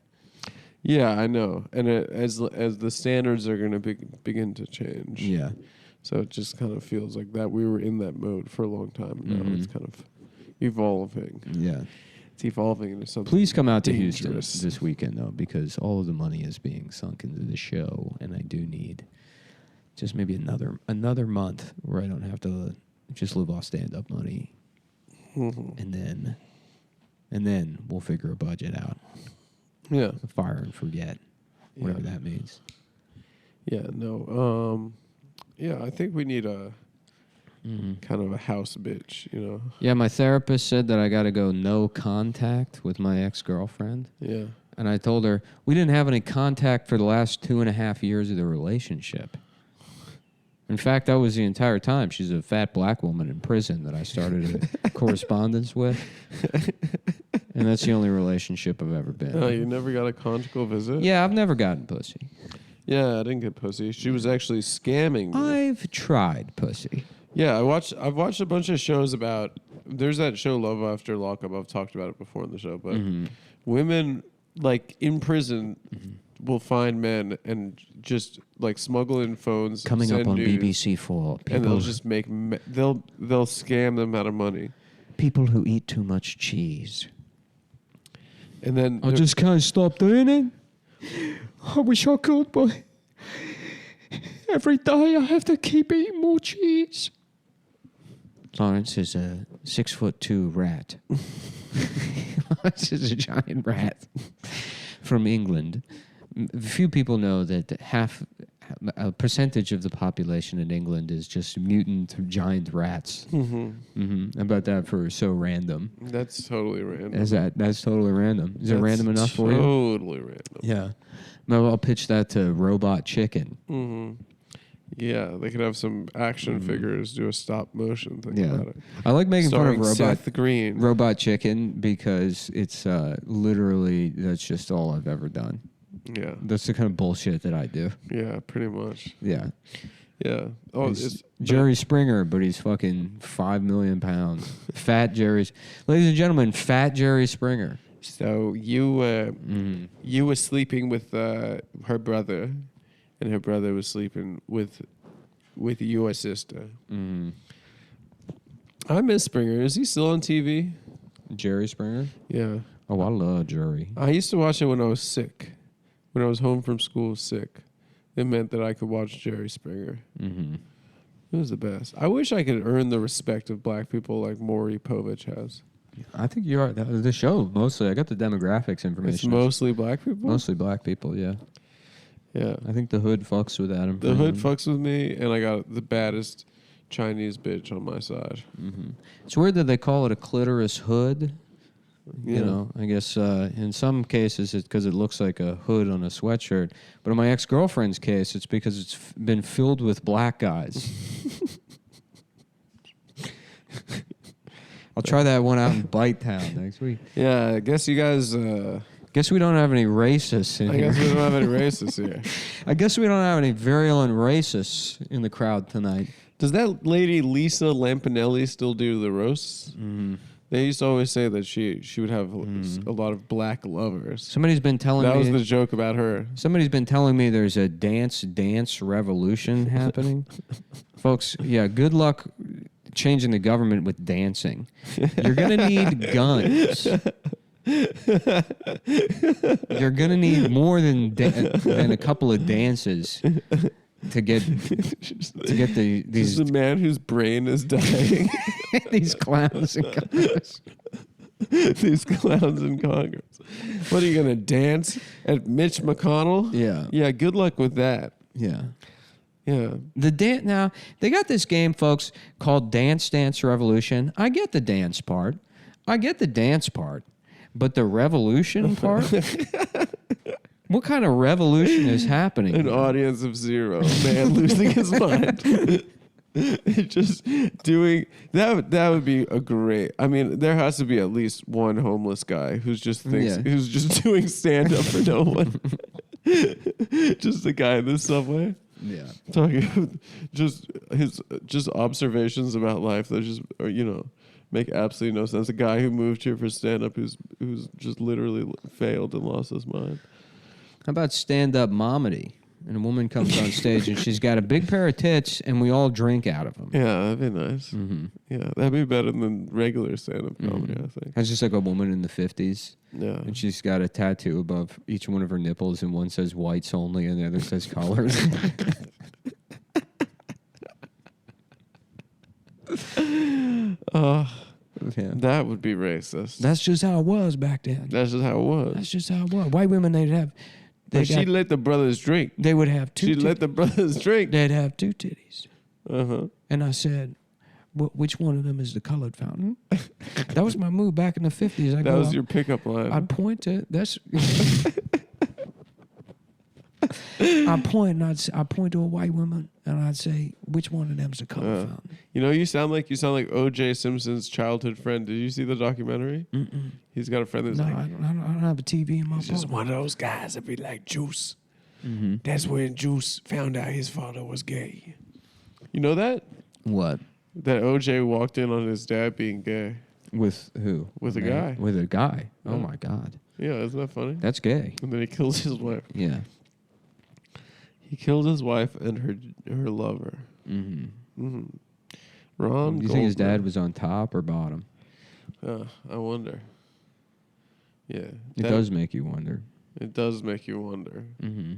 Yeah, I know. And as the standards are going to begin to change.
Yeah.
So it just kind of feels like that we were in that mode for a long time. Now it's kind of evolving.
Yeah.
It's evolving into something.
Please come out to
dangerous.
Houston this weekend, though, because all of the money is being sunk into the show, and I do need just maybe another month where I don't have to just live off stand-up money, and then we'll figure a budget out.
Yeah.
Fire and forget, whatever that means.
Yeah. No. Yeah, I think we need a kind of a house bitch, you know.
Yeah, my therapist said that I got to go no contact with my ex-girlfriend.
Yeah.
And I told her, we didn't have any contact for the last 2.5 years of the relationship. In fact, that was the entire time. She's a fat black woman in prison that I started a correspondence with. And that's the only relationship I've ever been in.
Oh, you never got a conjugal visit?
Yeah, I've never gotten pussy.
Yeah, I didn't get pussy. She was actually scamming me.
I've tried pussy.
Yeah, I've watched a bunch of shows about. There's that show Love After Lockup. I've talked about it before in the show, but women like in prison will find men and just like smuggle in phones.
Coming
send
up on
nudes,
BBC4.
and they'll just make they'll scam them out of money.
People who eat too much cheese.
And then
I just can't stop doing it. I wish I could, but every day I have to keep eating more cheese. Lawrence is a 6'2" rat. Lawrence is a giant rat from England. Few people know that a percentage of the population in England is just mutant giant rats. How about that for so random?
That's totally random.
That's totally random. Is it random enough for you?
Totally random.
Yeah. Maybe I'll pitch that to Robot Chicken.
Yeah, they could have some action figures do a stop motion thing about it.
I like making
Starring
fun of
Seth Green.
Robot Chicken because it's literally that's just all I've ever done.
Yeah.
That's the kind of bullshit that I do.
Yeah, pretty much.
Yeah.
Yeah. Oh,
It's Jerry Springer, but he's fucking 5 million pounds. Fat Jerry. Ladies and gentlemen, Fat Jerry Springer.
So you were sleeping with her brother, and her brother was sleeping with your sister. I miss Springer. Is he still on TV?
Jerry Springer?
Yeah.
Oh, I love Jerry.
I used to watch it when I was sick. When I was home from school sick. It meant that I could watch Jerry Springer. It was the best. I wish I could earn the respect of black people like Maury Povich has.
I think you are. The show, mostly. I got the demographics information.
It's mostly black people?
Mostly black people, yeah.
Yeah.
I think the hood fucks with Adam.
The hood fucks with me, and I got the baddest Chinese bitch on my side.
It's weird that they call it a clitoris hood.
Yeah.
You know, I guess in some cases it's because it looks like a hood on a sweatshirt. But in my ex-girlfriend's case, it's because it's been filled with black guys. I'll try that one out in Bite Town next week.
Yeah, I guess you guys...
Guess we don't have any racists in here.
I guess we don't have any racists here.
I guess we don't have any virulent racists in the crowd tonight.
Does that lady Lisa Lampanelli still do the roasts? They used to always say that she would have a lot of black lovers.
Somebody's been telling me...
That was the joke about her.
Somebody's been telling me there's a dance revolution happening. Folks, yeah, good luck changing the government with dancing. You're going to need guns. You're going to need more than a couple of dances to get these...
This is a man whose brain is dying.
These clowns in Congress.
These clowns in Congress. What are you going to dance at Mitch McConnell?
Yeah.
Yeah, good luck with that.
Yeah.
Yeah.
Now, they got this game, folks, called Dance Revolution. I get the dance part. But the revolution part? What kind of revolution is happening?
An audience of zero. Man losing his mind. Just doing that would be a great. I mean, there has to be at least one homeless guy who's just who's just doing stand up for no one. Just a guy in the subway.
Yeah.
Talking just his observations about life that just make absolutely no sense. A guy who moved here for stand-up who's just literally failed and lost his mind.
How about stand-up momedy? And a woman comes on stage and she's got a big pair of tits and we all drink out of them.
Yeah, that'd be nice.
Mm-hmm.
Yeah, that'd be better than regular stand-up comedy, I think.
That's just like a woman in the 50s.
Yeah.
And she's got a tattoo above each one of her nipples, and one says whites only and the other says colors. Yeah.
That would be racist.
That's just how it was back then.
That's just how it was.
That's just how it was. White women, they'd have...
But she let the brothers drink.
They would have two...
She let the brothers drink.
They'd have two titties.
Uh-huh.
And I said, which one of them is the colored fountain? That was my move back in the 50s.
That was your pickup line.
I'd point to... That's... I'd point to a white woman and I'd say, which one of them's the color fountain?
You know, you sound like O.J. Simpson's childhood friend. Did you see the documentary?
Mm-mm.
He's got a friend that's
No,
like...
I don't have a TV in my
He's just
phone.
one of those guys that be like Juice.
Mm-hmm.
That's when Juice found out his father was gay. You know that?
What?
That O.J. walked in on his dad being gay.
With who?
With a guy.
With a guy.
Yeah.
Oh, my God.
Yeah, isn't that funny?
That's gay.
And then he kills his wife.
Yeah.
He killed his wife and her lover.
Mm-hmm.
Mm-hmm. Ron
Do you think his dad was on top or bottom?
I wonder. Yeah.
It does make you wonder.
It does make you wonder.
Mm-hmm.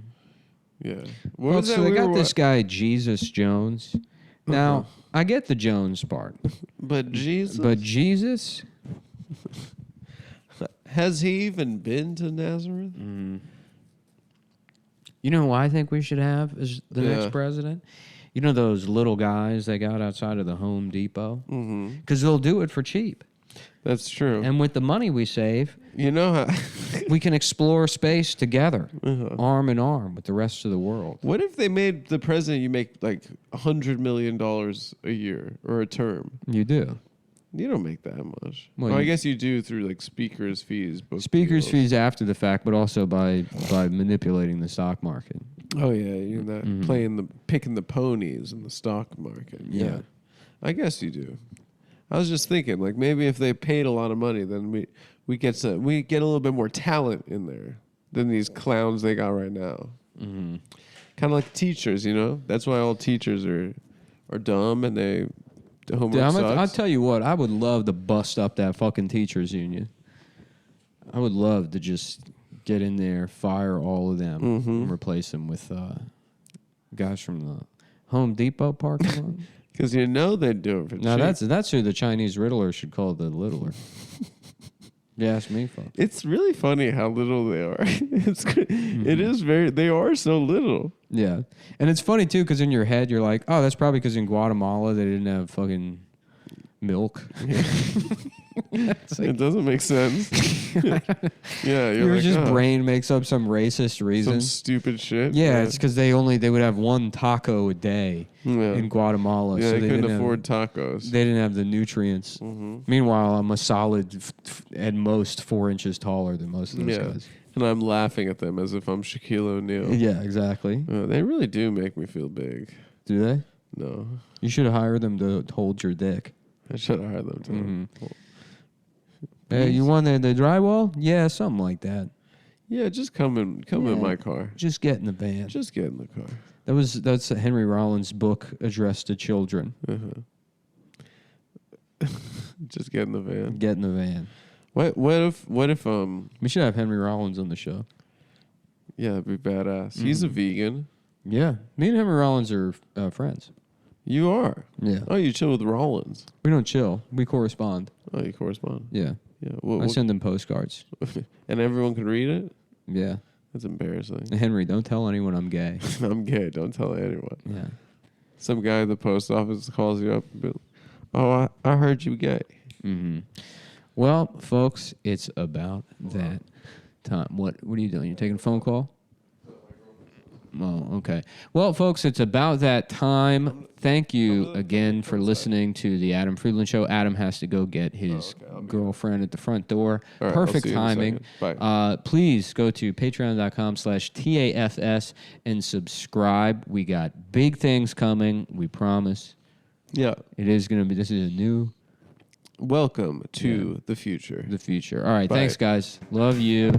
Yeah.
Well, so they got this guy, Jesus Jones. Now, I get the Jones part.
But Jesus?
But Jesus?
Has he even been to Nazareth?
Mm. You know who I think we should have as the next president? You know those little guys they got outside of the Home Depot?
Mm-hmm.
Because they'll do it for cheap.
That's true.
And with the money we save,
you know how
we can explore space together, arm in arm with the rest of the world.
What if they made the president you make like $100 million a year or a term?
You do.
You don't make that much.
Well,
I guess you do through like speakers' fees.
Speakers' fees after the fact, but also by manipulating the stock market.
Oh yeah, you know that picking the ponies in the stock market. Yeah, I guess you do. I was just thinking, like maybe if they paid a lot of money, then we get a little bit more talent in there than these clowns they got right now. Mm-hmm. Kind of like teachers, you know. That's why all teachers are dumb and the homework sucks.
I'll tell you what, I would love to bust up that fucking teachers union. I would love to just get in there, fire all of them, and replace them with guys from the Home Depot parking lot.
Because you know they'd do it for cheap.
Now that's who the Chinese Riddler should call the Littler. You ask me, folks.
It's really funny how little they are. It is they are so little.
Yeah. And it's funny, too, because in your head, you're like, oh, that's probably because in Guatemala they didn't have fucking milk.
It doesn't make sense. Yeah,
your like, brain makes up some racist reason.
Some stupid shit.
Yeah, it's because they would have one taco a day in Guatemala.
Yeah,
so
they couldn't afford tacos.
They didn't have the nutrients. Mm-hmm. Meanwhile, I'm a solid, at most, 4 inches taller than most of those guys.
And I'm laughing at them as if I'm Shaquille O'Neal.
Yeah, exactly.
They really do make me feel big.
Do they?
No.
You should hire them to hold your dick.
I should hire them to. Mm-hmm.
Hey, you want the drywall? Yeah, something like that.
Yeah, just come in my car.
Just get in the van.
Just get in the car.
That's Henry Rollins' book addressed to children.
Just get in the van.
Get in the van.
What if
we should have Henry Rollins on the show.
Yeah, that'd be badass. He's a vegan.
Yeah. Me and Henry Rollins are friends.
You are?
Yeah.
Oh, you chill with Rollins.
We don't chill. We correspond.
Oh, you correspond?
Yeah.
Yeah.
I send them postcards.
And everyone can read it?
Yeah.
That's embarrassing.
Henry, don't tell anyone I'm gay.
I'm gay. Don't tell anyone.
Yeah.
Some guy at the post office calls you up and be like, oh, I heard you gay.
Mm-hmm. Well, folks, it's about that time. What are you doing? You taking a phone call? Oh, okay. Well, folks, it's about that time. Thank you again for listening to the Adam Friedland Show. Adam has to go get his girlfriend at the front door.
Right,
perfect timing.
Bye.
Please go to patreon.com/TAFS and subscribe. We got big things coming. We promise.
Yeah.
It is going to be, this is a new
Welcome to the future.
The future. All right.
Bye.
Thanks, guys. Love you.